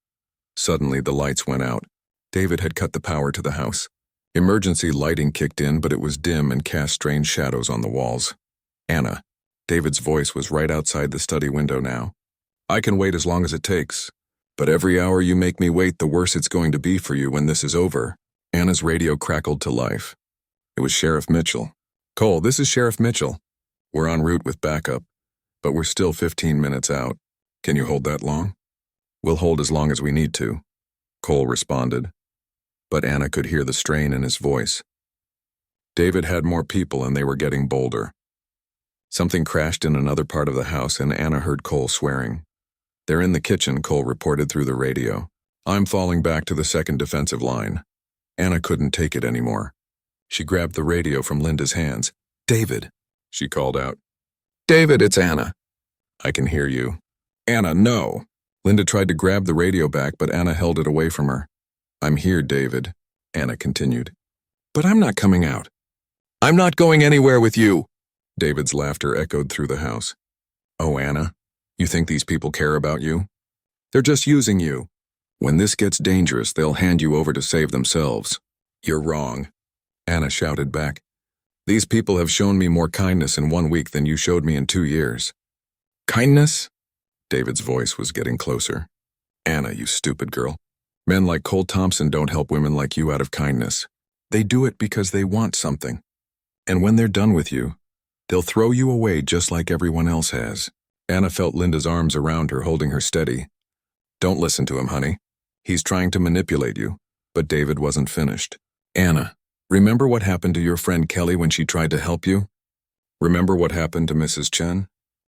Suddenly, the lights went out. David had cut the power to the house. Emergency lighting kicked in, but it was dim and cast strange shadows on the walls. Anna. David's voice was right outside the study window now. I can wait as long as it takes. But every hour you make me wait, the worse it's going to be for you when this is over. Anna's radio crackled to life. It was Sheriff Mitchell. Cole, this is Sheriff Mitchell. We're en route with backup, but we're still 15 minutes out. Can you hold that long? We'll hold as long as we need to, Cole responded. But Anna could hear the strain in his voice. David had more people and they were getting bolder. Something crashed in another part of the house and Anna heard Cole swearing. They're in the kitchen, Cole reported through the radio. I'm falling back to the second defensive line. Anna couldn't take it anymore. She grabbed the radio from Linda's hands. David, she called out. David, it's Anna. I can hear you. Anna, no. Linda tried to grab the radio back, but Anna held it away from her. I'm here, David, Anna continued. But I'm not coming out. I'm not going anywhere with you. David's laughter echoed through the house. Oh, Anna, you think these people care about you? They're just using you. When this gets dangerous, they'll hand you over to save themselves. You're wrong, Anna shouted back. These people have shown me more kindness in 1 week than you showed me in 2 years. Kindness? David's voice was getting closer. Anna, you stupid girl. Men like Cole Thompson don't help women like you out of kindness. They do it because they want something. And when they're done with you, they'll throw you away just like everyone else has. Anna felt Linda's arms around her, holding her steady. Don't listen to him, honey. He's trying to manipulate you. But David wasn't finished. Anna, remember what happened to your friend Kelly when she tried to help you? Remember what happened to Mrs. Chen?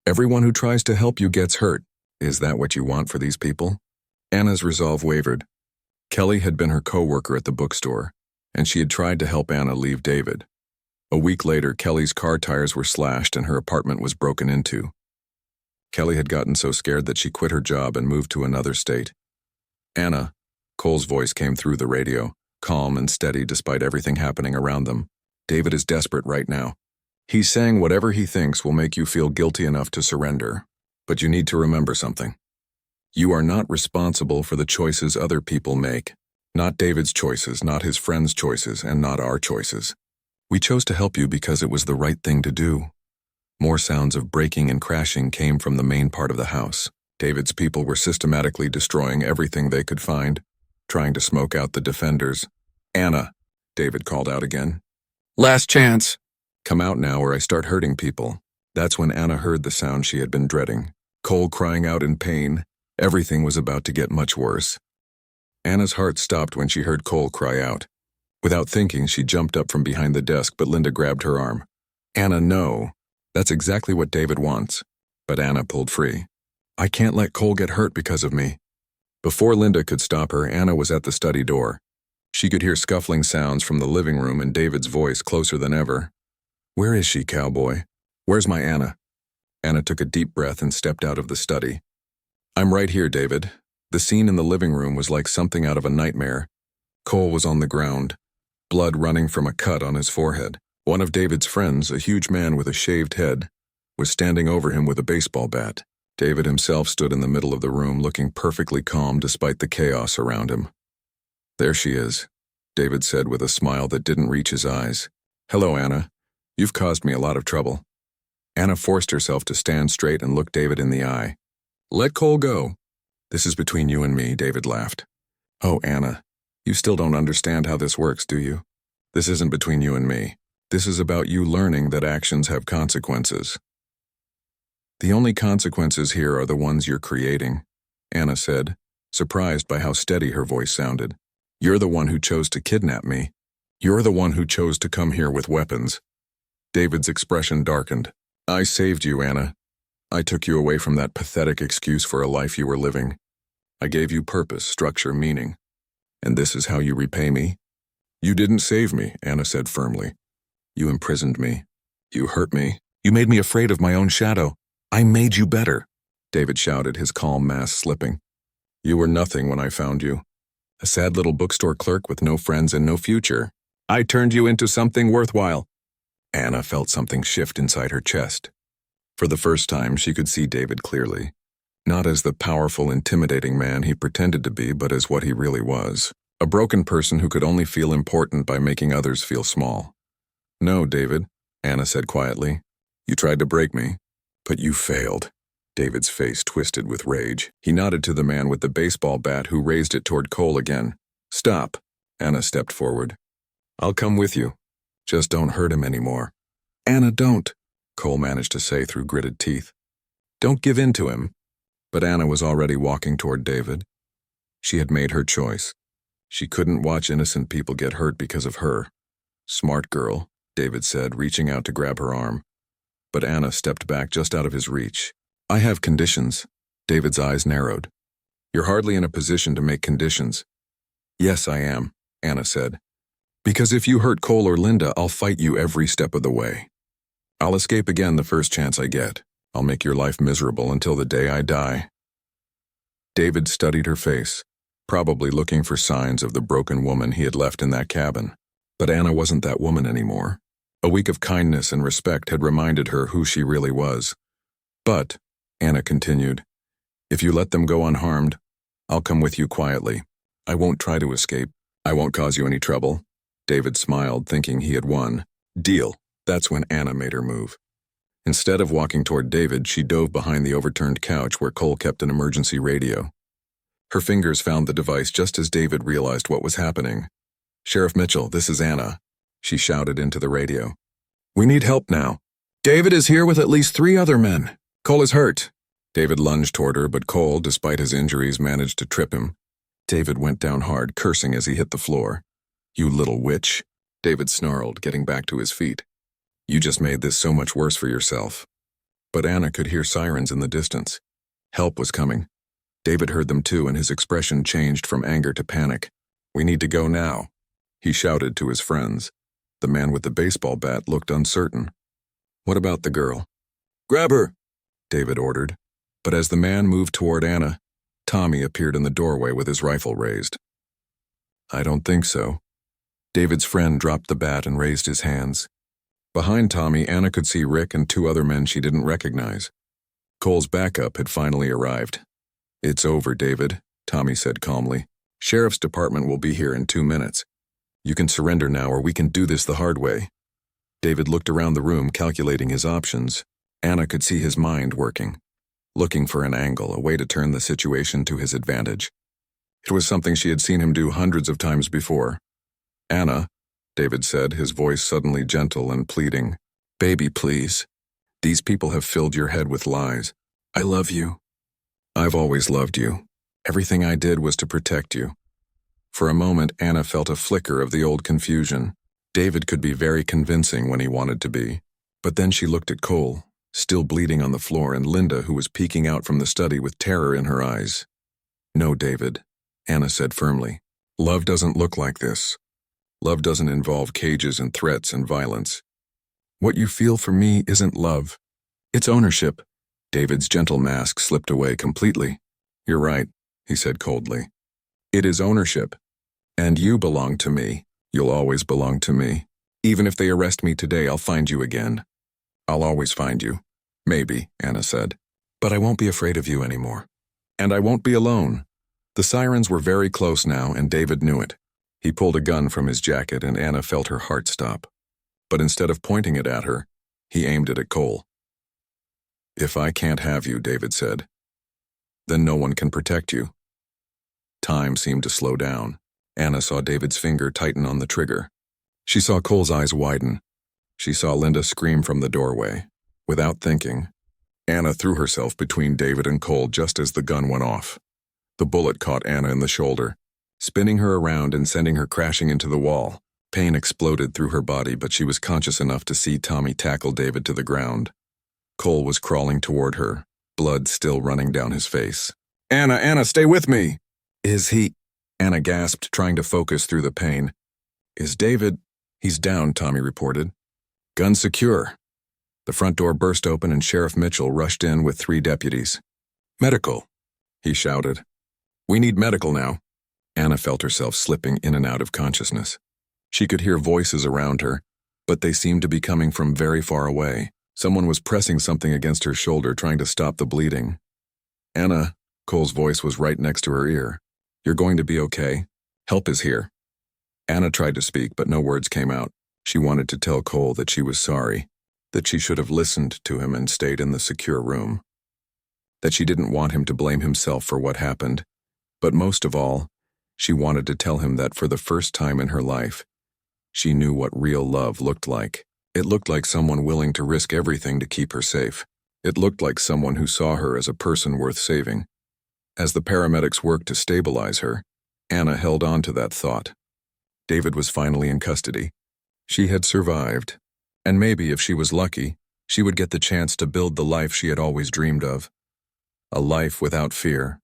Everyone who tries to help you gets hurt. Is that what you want for these people? Anna's resolve wavered. Kelly had been her co-worker at the bookstore, and she had tried to help Anna leave David. A week later, Kelly's car tires were slashed and her apartment was broken into. Kelly had gotten so scared that she quit her job and moved to another state. Anna, Cole's voice came through the radio, calm and steady despite everything happening around them. David is desperate right now. He's saying whatever he thinks will make you feel guilty enough to surrender. But you need to remember something. You are not responsible for the choices other people make. Not David's choices, not his friends' choices, and not our choices. We chose to help you because it was the right thing to do. More sounds of breaking and crashing came from the main part of the house. David's people were systematically destroying everything they could find, trying to smoke out the defenders. Anna, David called out again. Last chance. Come out now or I start hurting people. That's when Anna heard the sound she had been dreading. Cole crying out in pain. Everything was about to get much worse. Anna's heart stopped when she heard Cole cry out. Without thinking, she jumped up from behind the desk, but Linda grabbed her arm. Anna, no. That's exactly what David wants. But Anna pulled free. I can't let Cole get hurt because of me. Before Linda could stop her, Anna was at the study door. She could hear scuffling sounds from the living room and David's voice closer than ever. Where is she, Cowboy? Where's my Anna? Anna took a deep breath and stepped out of the study. I'm right here, David. The scene in the living room was like something out of a nightmare. Cole was on the ground, blood running from a cut on his forehead. One of David's friends, a huge man with a shaved head, was standing over him with a baseball bat. David himself stood in the middle of the room, looking perfectly calm despite the chaos around him. There she is, David said with a smile that didn't reach his eyes. Hello, Anna. You've caused me a lot of trouble. Anna forced herself to stand straight and look David in the eye. Let Cole go. This is between you and me, David laughed. Oh, Anna, you still don't understand how this works, do you? This isn't between you and me. This is about you learning that actions have consequences. The only consequences here are the ones you're creating, Anna said, surprised by how steady her voice sounded. You're the one who chose to kidnap me. You're the one who chose to come here with weapons. David's expression darkened. I saved you, Anna. I took you away from that pathetic excuse for a life you were living. I gave you purpose, structure, meaning. And this is how you repay me? You didn't save me, Anna said firmly. You imprisoned me. You hurt me. You made me afraid of my own shadow. I made you better, David shouted, his calm mask slipping. You were nothing when I found you. A sad little bookstore clerk with no friends and no future. I turned you into something worthwhile. Anna felt something shift inside her chest. For the first time, she could see David clearly. Not as the powerful, intimidating man he pretended to be, but as what he really was. A broken person who could only feel important by making others feel small. No, David, Anna said quietly. You tried to break me, but you failed. David's face twisted with rage. He nodded to the man with the baseball bat who raised it toward Cole again. Stop, Anna stepped forward. I'll come with you. Just don't hurt him anymore. Anna, don't, Cole managed to say through gritted teeth. Don't give in to him. But Anna was already walking toward David. She had made her choice. She couldn't watch innocent people get hurt because of her. Smart girl, David said, reaching out to grab her arm. But Anna stepped back just out of his reach. I have conditions. David's eyes narrowed. You're hardly in a position to make conditions. Yes, I am, Anna said. Because if you hurt Cole or Linda, I'll fight you every step of the way. I'll escape again the first chance I get. I'll make your life miserable until the day I die. David studied her face, probably looking for signs of the broken woman he had left in that cabin. But Anna wasn't that woman anymore. A week of kindness and respect had reminded her who she really was. But, Anna continued, if you let them go unharmed, I'll come with you quietly. I won't try to escape. I won't cause you any trouble. David smiled, thinking he had won. Deal. That's when Anna made her move. Instead of walking toward David, she dove behind the overturned couch where Cole kept an emergency radio. Her fingers found the device just as David realized what was happening. Sheriff Mitchell, this is Anna, she shouted into the radio. We need help now. David is here with at least 3 other men. Cole is hurt. David lunged toward her, but Cole, despite his injuries, managed to trip him. David went down hard, cursing as he hit the floor. You little witch, David snarled, getting back to his feet. You just made this so much worse for yourself. But Anna could hear sirens in the distance. Help was coming. David heard them too, and his expression changed from anger to panic. We need to go now, he shouted to his friends. The man with the baseball bat looked uncertain. What about the girl? Grab her, David ordered. But as the man moved toward Anna, Tommy appeared in the doorway with his rifle raised. I don't think so. David's friend dropped the bat and raised his hands. Behind Tommy, Anna could see Rick and 2 other men she didn't recognize. Cole's backup had finally arrived. It's over, David, Tommy said calmly. Sheriff's department will be here in 2 minutes. You can surrender now or we can do this the hard way. David looked around the room, calculating his options. Anna could see his mind working, looking for an angle, a way to turn the situation to his advantage. It was something she had seen him do hundreds of times before. Anna, David said, his voice suddenly gentle and pleading. Baby, please. These people have filled your head with lies. I love you. I've always loved you. Everything I did was to protect you. For a moment, Anna felt a flicker of the old confusion. David could be very convincing when he wanted to be. But then she looked at Cole, still bleeding on the floor, and Linda, who was peeking out from the study with terror in her eyes. No, David, Anna said firmly. Love doesn't look like this. Love doesn't involve cages and threats and violence. What you feel for me isn't love. It's ownership. David's gentle mask slipped away completely. You're right, he said coldly. It is ownership. And you belong to me. You'll always belong to me. Even if they arrest me today, I'll find you again. I'll always find you. Maybe, Anna said. But I won't be afraid of you anymore. And I won't be alone. The sirens were very close now, and David knew it. He pulled a gun from his jacket, and Anna felt her heart stop. But instead of pointing it at her, he aimed it at Cole. If I can't have you, David said, then no one can protect you. Time seemed to slow down. Anna saw David's finger tighten on the trigger. She saw Cole's eyes widen. She saw Linda scream from the doorway. Without thinking, Anna threw herself between David and Cole just as the gun went off. The bullet caught Anna in the shoulder, spinning her around and sending her crashing into the wall. Pain exploded through her body, but she was conscious enough to see Tommy tackle David to the ground. Cole was crawling toward her, blood still running down his face. Anna, stay with me! Is he? Anna gasped, trying to focus through the pain. Is David? He's down, Tommy reported. Gun secure. The front door burst open and Sheriff Mitchell rushed in with 3 deputies. Medical, he shouted. We need medical now. Anna felt herself slipping in and out of consciousness. She could hear voices around her, but they seemed to be coming from very far away. Someone was pressing something against her shoulder, trying to stop the bleeding. Anna, Cole's voice was right next to her ear. You're going to be okay. Help is here. Anna tried to speak, but no words came out. She wanted to tell Cole that she was sorry, that she should have listened to him and stayed in the secure room, that she didn't want him to blame himself for what happened, but most of all, she wanted to tell him that for the first time in her life, she knew what real love looked like. It looked like someone willing to risk everything to keep her safe. It looked like someone who saw her as a person worth saving. As the paramedics worked to stabilize her, Anna held on to that thought. David was finally in custody. She had survived, and maybe if she was lucky, she would get the chance to build the life she had always dreamed of. A life without fear.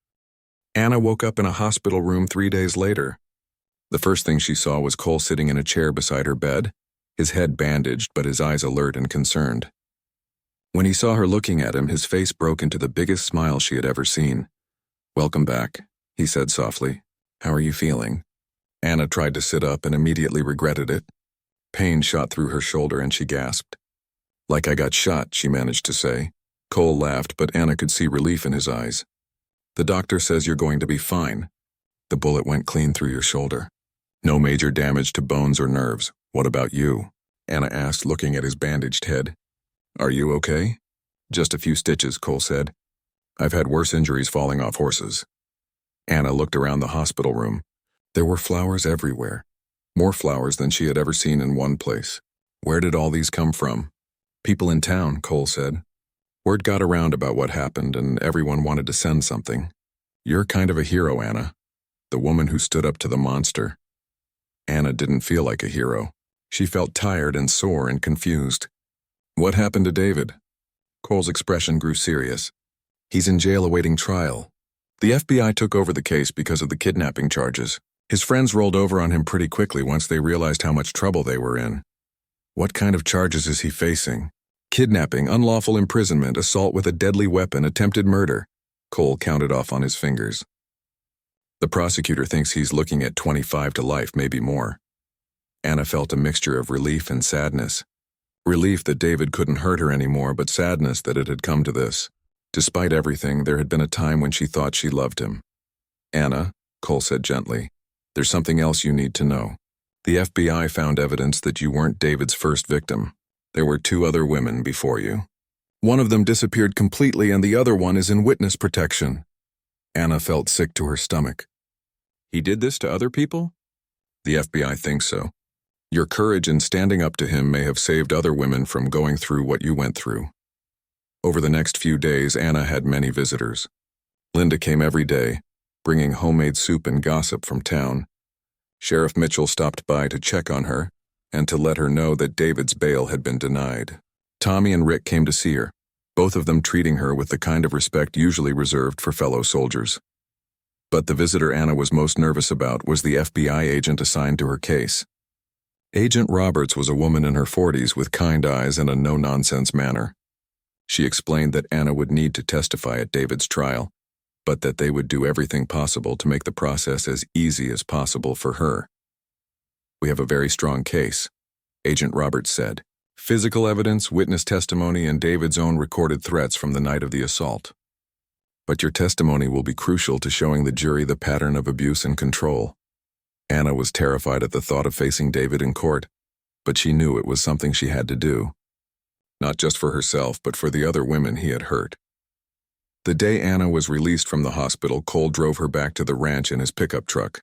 Anna woke up in a hospital room 3 days later. The first thing she saw was Cole sitting in a chair beside her bed, his head bandaged but his eyes alert and concerned. When he saw her looking at him, his face broke into the biggest smile she had ever seen. Welcome back, he said softly. How are you feeling? Anna tried to sit up and immediately regretted it. Pain shot through her shoulder and she gasped. Like I got shot, she managed to say. Cole laughed, but Anna could see relief in his eyes. The doctor says you're going to be fine. The bullet went clean through your shoulder. No major damage to bones or nerves. What about you? Anna asked, looking at his bandaged head. Are you okay? Just a few stitches, Cole said. I've had worse injuries falling off horses. Anna looked around the hospital room. There were flowers everywhere. More flowers than she had ever seen in one place. Where did all these come from? People in town, Cole said. Word got around about what happened and everyone wanted to send something. You're kind of a hero, Anna. The woman who stood up to the monster. Anna didn't feel like a hero. She felt tired and sore and confused. What happened to David? Cole's expression grew serious. He's in jail awaiting trial. The FBI took over the case because of the kidnapping charges. His friends rolled over on him pretty quickly once they realized how much trouble they were in. What kind of charges is he facing? Kidnapping, unlawful imprisonment, assault with a deadly weapon, attempted murder. Cole counted off on his fingers. The prosecutor thinks he's looking at 25 to life, maybe more. Anna felt a mixture of relief and sadness. Relief that David couldn't hurt her anymore, but sadness that it had come to this. Despite everything, there had been a time when she thought she loved him. Anna, Cole said gently, there's something else you need to know. The FBI found evidence that you weren't David's first victim. There were 2 other women before you. One of them disappeared completely and the other one is in witness protection. Anna felt sick to her stomach. He did this to other people? The FBI thinks so. Your courage in standing up to him may have saved other women from going through what you went through. Over the next few days, Anna had many visitors. Linda came every day, bringing homemade soup and gossip from town. Sheriff Mitchell stopped by to check on her and to let her know that David's bail had been denied. Tommy and Rick came to see her, both of them treating her with the kind of respect usually reserved for fellow soldiers. But the visitor Anna was most nervous about was the FBI agent assigned to her case. Agent Roberts was a woman in her 40s with kind eyes and a no-nonsense manner. She explained that Anna would need to testify at David's trial, but that they would do everything possible to make the process as easy as possible for her. We have a very strong case, Agent Roberts said. Physical evidence, witness testimony, and David's own recorded threats from the night of the assault. But your testimony will be crucial to showing the jury the pattern of abuse and control. Anna was terrified at the thought of facing David in court, but she knew it was something she had to do. Not just for herself, but for the other women he had hurt. The day Anna was released from the hospital, Cole drove her back to the ranch in his pickup truck.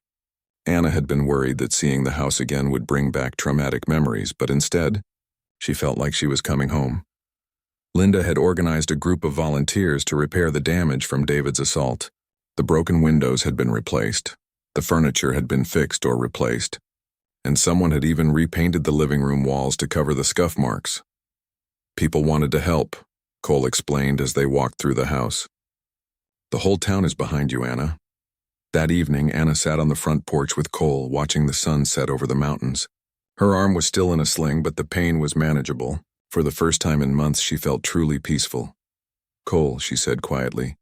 Anna had been worried that seeing the house again would bring back traumatic memories, but instead, she felt like she was coming home. Linda had organized a group of volunteers to repair the damage from David's assault. The broken windows had been replaced, the furniture had been fixed or replaced, and someone had even repainted the living room walls to cover the scuff marks. People wanted to help, Cole explained as they walked through the house. The whole town is behind you, Anna. That evening, Anna sat on the front porch with Cole, watching the sun set over the mountains. Her arm was still in a sling, but the pain was manageable. For the first time in months, she felt truly peaceful. Cole, she said quietly,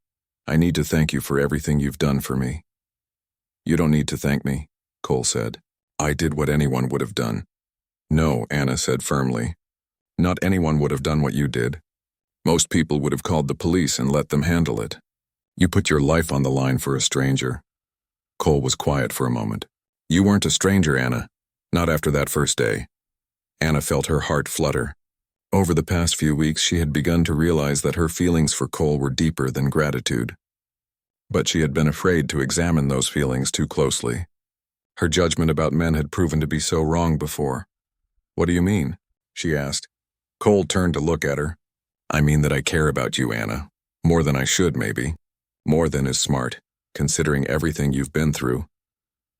I need to thank you for everything you've done for me. You don't need to thank me, Cole said. I did what anyone would have done. No, Anna said firmly. Not anyone would have done what you did. Most people would have called the police and let them handle it. You put your life on the line for a stranger. Cole was quiet for a moment. You weren't a stranger, Anna. Not after that first day. Anna felt her heart flutter. Over the past few weeks, she had begun to realize that her feelings for Cole were deeper than gratitude. But she had been afraid to examine those feelings too closely. Her judgment about men had proven to be so wrong before. What do you mean? She asked. Cole turned to look at her. I mean that I care about you, Anna. More than I should, maybe. More than is smart, considering everything you've been through.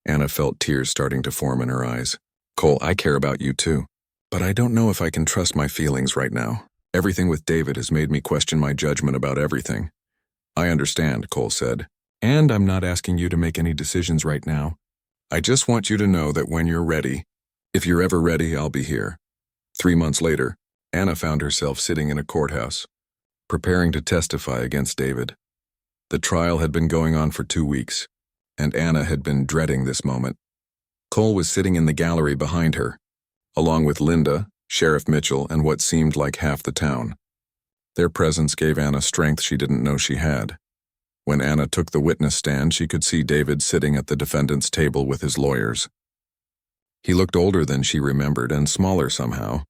Anna felt tears starting to form in her eyes. Cole, I care about you too. But I don't know if I can trust my feelings right now. Everything with David has made me question my judgment about everything. I understand, Cole said. And I'm not asking you to make any decisions right now. I just want you to know that when you're ready, if you're ever ready, I'll be here. 3 months later, Anna found herself sitting in a courthouse, preparing to testify against David. The trial had been going on for 2 weeks, and Anna had been dreading this moment. Cole was sitting in the gallery behind her, along with Linda, Sheriff Mitchell, and what seemed like half the town. Their presence gave Anna strength she didn't know she had. When Anna took the witness stand, she could see David sitting at the defendant's table with his lawyers. He looked older than she remembered and smaller somehow.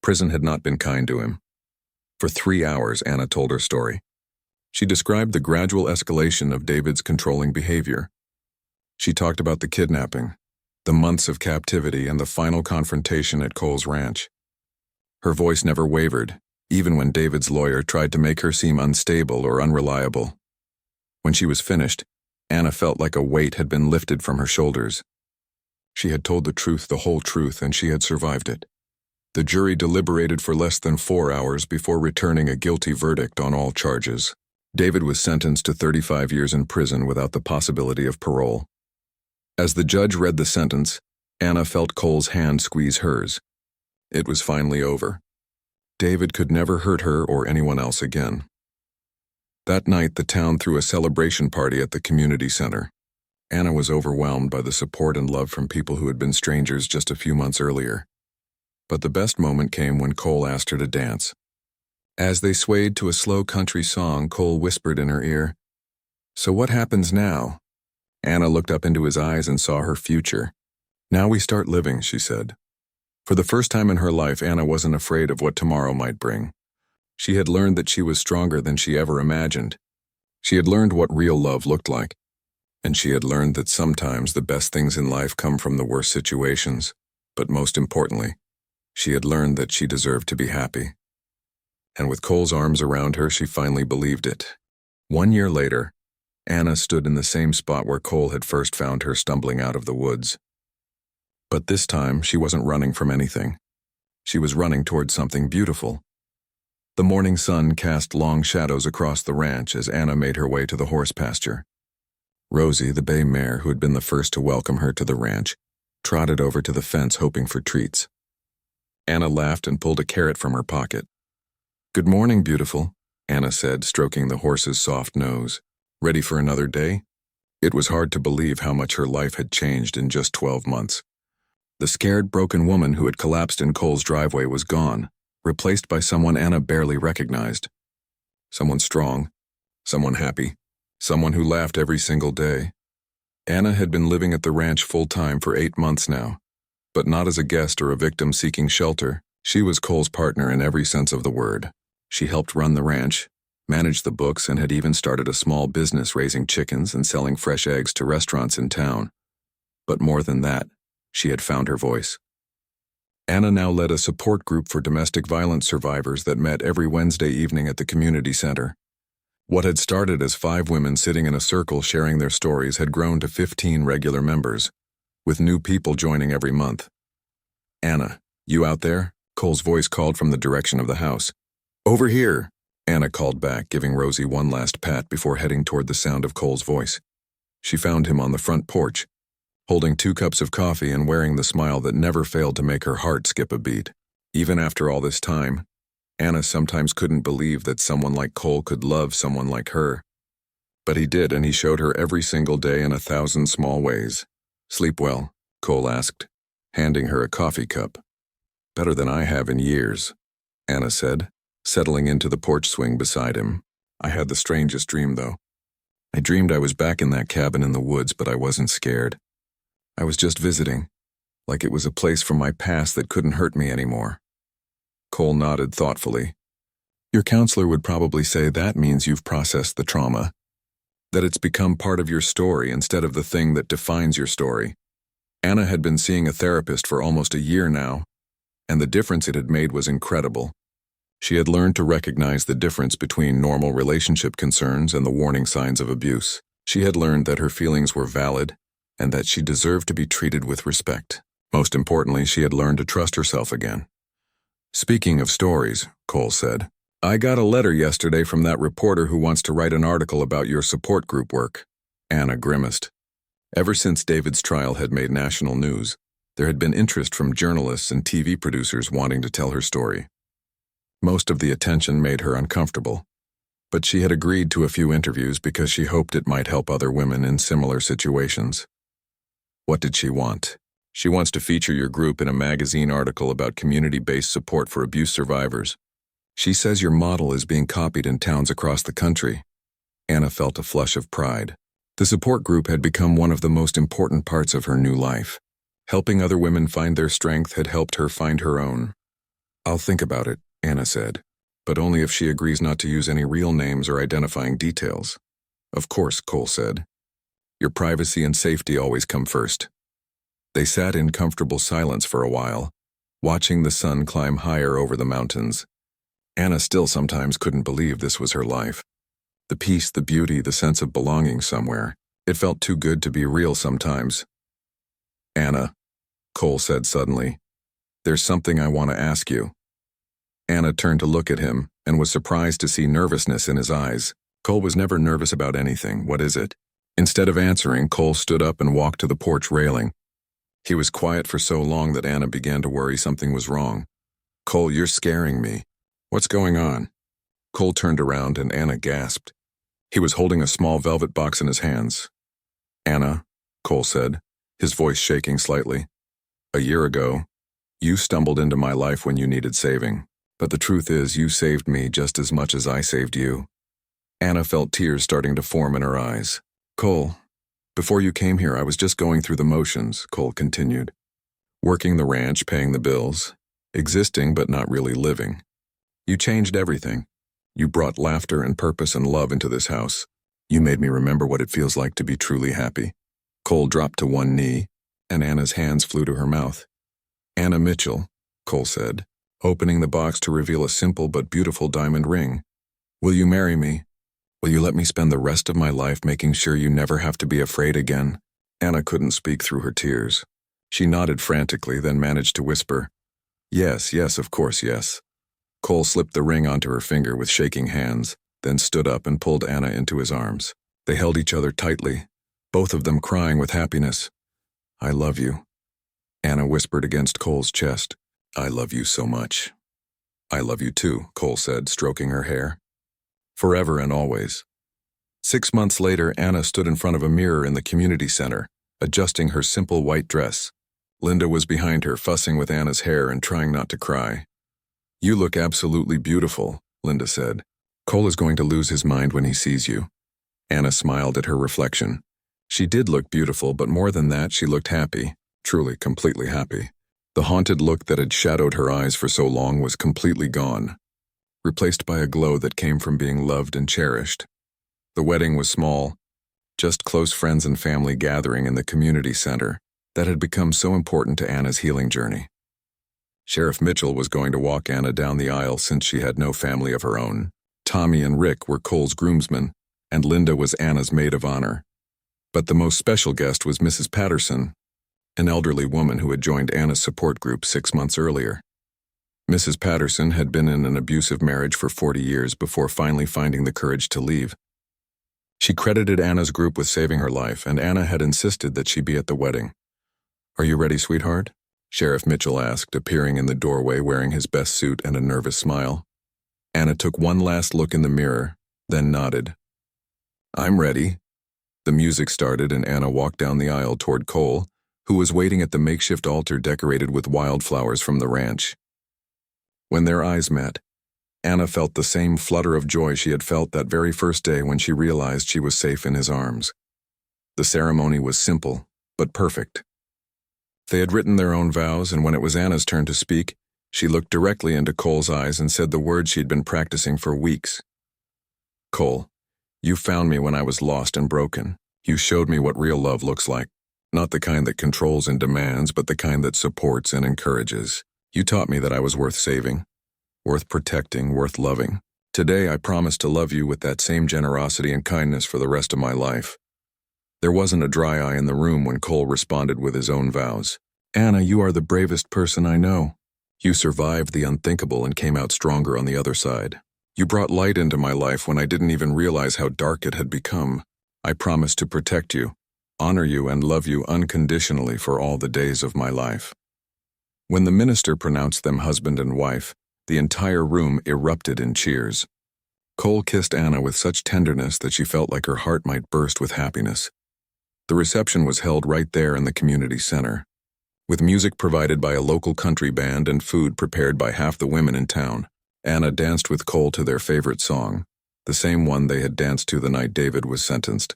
Prison had not been kind to him. For 3 hours, Anna told her story. She described the gradual escalation of David's controlling behavior. She talked about the kidnapping, the months of captivity, and the final confrontation at Cole's ranch. Her voice never wavered, even when David's lawyer tried to make her seem unstable or unreliable. When she was finished, Anna felt like a weight had been lifted from her shoulders. She had told the truth, the whole truth, and she had survived it. The jury deliberated for less than 4 hours before returning a guilty verdict on all charges. David was sentenced to 35 years in prison without the possibility of parole. As the judge read the sentence, Anna felt Cole's hand squeeze hers. It was finally over. David could never hurt her or anyone else again. That night, the town threw a celebration party at the community center. Anna was overwhelmed by the support and love from people who had been strangers just a few months earlier. But the best moment came when Cole asked her to dance. As they swayed to a slow country song, Cole whispered in her ear, "So what happens now?" Anna looked up into his eyes and saw her future. "Now we start living," she said. For the first time in her life, Anna wasn't afraid of what tomorrow might bring. She had learned that she was stronger than she ever imagined. She had learned what real love looked like. And she had learned that sometimes the best things in life come from the worst situations. But most importantly, she had learned that she deserved to be happy. And with Cole's arms around her, she finally believed it. 1 year later, Anna stood in the same spot where Cole had first found her stumbling out of the woods. But this time, she wasn't running from anything. She was running towards something beautiful. The morning sun cast long shadows across the ranch as Anna made her way to the horse pasture. Rosie, the bay mare who had been the first to welcome her to the ranch, trotted over to the fence hoping for treats. Anna laughed and pulled a carrot from her pocket. "Good morning, beautiful," Anna said, stroking the horse's soft nose. "Ready for another day?" It was hard to believe how much her life had changed in just 12 months. The scared, broken woman who had collapsed in Cole's driveway was gone, replaced by someone Anna barely recognized. Someone strong, someone happy, someone who laughed every single day. Anna had been living at the ranch full-time for 8 months now, but not as a guest or a victim seeking shelter. She was Cole's partner in every sense of the word. She helped run the ranch, managed the books, and had even started a small business raising chickens and selling fresh eggs to restaurants in town. But more than that, she had found her voice. Anna now led a support group for domestic violence survivors that met every Wednesday evening at the community center. What had started as 5 women sitting in a circle sharing their stories had grown to 15 regular members, with new people joining every month. "Anna, you out there?" Cole's voice called from the direction of the house. "Over here," Anna called back, giving Rosie one last pat before heading toward the sound of Cole's voice. She found him on the front porch, holding 2 cups of coffee and wearing the smile that never failed to make her heart skip a beat. Even after all this time, Anna sometimes couldn't believe that someone like Cole could love someone like her. But he did, and he showed her every single day in 1,000 small ways. "Sleep well?" Cole asked, handing her a coffee cup. "Better than I have in years," Anna said, settling into the porch swing beside him. "I had the strangest dream, though. I dreamed I was back in that cabin in the woods, but I wasn't scared. I was just visiting, like it was a place from my past that couldn't hurt me anymore." Cole nodded thoughtfully. "Your counselor would probably say that means you've processed the trauma, that it's become part of your story instead of the thing that defines your story." Anna had been seeing a therapist for almost a year now, and the difference it had made was incredible. She had learned to recognize the difference between normal relationship concerns and the warning signs of abuse. She had learned that her feelings were valid and that she deserved to be treated with respect. Most importantly, she had learned to trust herself again. "Speaking of stories," Cole said, "I got a letter yesterday from that reporter who wants to write an article about your support group work." Anna grimaced. Ever since David's trial had made national news, there had been interest from journalists and TV producers wanting to tell her story. Most of the attention made her uncomfortable, but she had agreed to a few interviews because she hoped it might help other women in similar situations. What did she want? She wants to feature your group in a magazine article about community-based support for abuse survivors. She says your model is being copied in towns across the country. Anna felt a flush of pride. The support group had become one of the most important parts of her new life. Helping other women find their strength had helped her find her own. I'll think about it, Anna said, but only if she agrees not to use any real names or identifying details. Of course, Cole said. Your privacy and safety always come first. They sat in comfortable silence for a while, watching the sun climb higher over the mountains. Anna still sometimes couldn't believe this was her life. The peace, the beauty, the sense of belonging somewhere. It felt too good to be real sometimes. Anna, Cole said suddenly, there's something I want to ask you. Anna turned to look at him and was surprised to see nervousness in his eyes. Cole was never nervous about anything. What is it? Instead of answering, Cole stood up and walked to the porch railing. He was quiet for so long that Anna began to worry something was wrong. Cole, you're scaring me. What's going on? Cole turned around and Anna gasped. He was holding a small velvet box in his hands. Anna, Cole said, his voice shaking slightly. A year ago, you stumbled into my life when you needed saving. But the truth is, you saved me just as much as I saved you. Anna felt tears starting to form in her eyes. Cole, before you came here, I was just going through the motions, Cole continued. Working the ranch, paying the bills, existing but not really living. You changed everything. You brought laughter and purpose and love into this house. You made me remember what it feels like to be truly happy. Cole dropped to one knee, and Anna's hands flew to her mouth. Anna Mitchell, Cole said, opening the box to reveal a simple but beautiful diamond ring. Will you marry me? Will you let me spend the rest of my life making sure you never have to be afraid again? Anna couldn't speak through her tears. She nodded frantically, then managed to whisper, Yes, yes, of course, yes. Cole slipped the ring onto her finger with shaking hands, then stood up and pulled Anna into his arms. They held each other tightly, both of them crying with happiness. I love you. Anna whispered against Cole's chest. I love you so much. I love you too, Cole said, stroking her hair. Forever and always. 6 months later, Anna stood in front of a mirror in the community center, adjusting her simple white dress. Linda was behind her, fussing with Anna's hair and trying not to cry. You look absolutely beautiful, Linda said. Cole is going to lose his mind when he sees you. Anna smiled at her reflection. She did look beautiful, but more than that, she looked happy, truly, completely happy. The haunted look that had shadowed her eyes for so long was completely gone, replaced by a glow that came from being loved and cherished. The wedding was small, just close friends and family gathering in the community center that had become so important to Anna's healing journey. Sheriff Mitchell was going to walk Anna down the aisle since she had no family of her own. Tommy and Rick were Cole's groomsmen, and Linda was Anna's maid of honor. But the most special guest was Mrs. Patterson, an elderly woman who had joined Anna's support group 6 months earlier. Mrs. Patterson had been in an abusive marriage for 40 years before finally finding the courage to leave. She credited Anna's group with saving her life, and Anna had insisted that she be at the wedding. Are you ready, sweetheart? Sheriff Mitchell asked, appearing in the doorway wearing his best suit and a nervous smile. Anna took one last look in the mirror, then nodded. I'm ready. The music started and Anna walked down the aisle toward Cole, who was waiting at the makeshift altar decorated with wildflowers from the ranch. When their eyes met, Anna felt the same flutter of joy she had felt that very first day when she realized she was safe in his arms. The ceremony was simple, but perfect. They had written their own vows, and when it was Anna's turn to speak, she looked directly into Cole's eyes and said the words she'd been practicing for weeks. Cole, you found me when I was lost and broken. You showed me what real love looks like. Not the kind that controls and demands, but the kind that supports and encourages. You taught me that I was worth saving, worth protecting, worth loving. Today I promise to love you with that same generosity and kindness for the rest of my life. There wasn't a dry eye in the room when Cole responded with his own vows. Anna, you are the bravest person I know. You survived the unthinkable and came out stronger on the other side. You brought light into my life when I didn't even realize how dark it had become. I promise to protect you, honor you, and love you unconditionally for all the days of my life. When the minister pronounced them husband and wife, the entire room erupted in cheers. Cole kissed Anna with such tenderness that she felt like her heart might burst with happiness. The reception was held right there in the community center. With music provided by a local country band and food prepared by half the women in town, Anna danced with Cole to their favorite song, the same one they had danced to the night David was sentenced.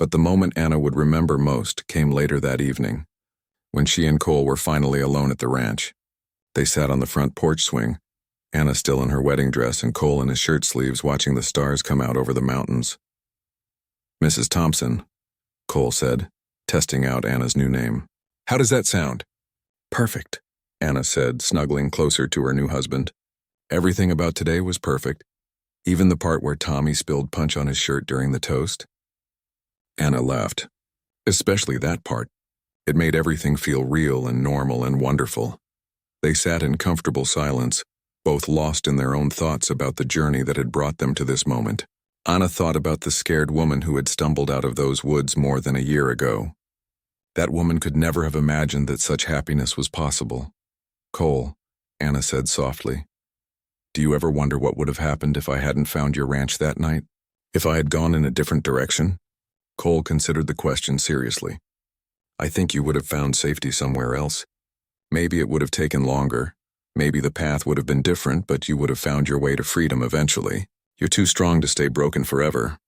But the moment Anna would remember most came later that evening, when she and Cole were finally alone at the ranch. They sat on the front porch swing, Anna still in her wedding dress and Cole in his shirt sleeves watching the stars come out over the mountains. "Mrs. Thompson," Cole said, testing out Anna's new name. "How does that sound?" "Perfect," Anna said, snuggling closer to her new husband. Everything about today was perfect, even the part where Tommy spilled punch on his shirt during the toast. Anna laughed. Especially that part. It made everything feel real and normal and wonderful. They sat in comfortable silence, both lost in their own thoughts about the journey that had brought them to this moment. Anna thought about the scared woman who had stumbled out of those woods more than a year ago. That woman could never have imagined that such happiness was possible. "Cole," Anna said softly, "do you ever wonder what would have happened if I hadn't found your ranch that night? If I had gone in a different direction?" Cole considered the question seriously. "I think you would have found safety somewhere else. Maybe it would have taken longer. Maybe the path would have been different, but you would have found your way to freedom eventually. You're too strong to stay broken forever."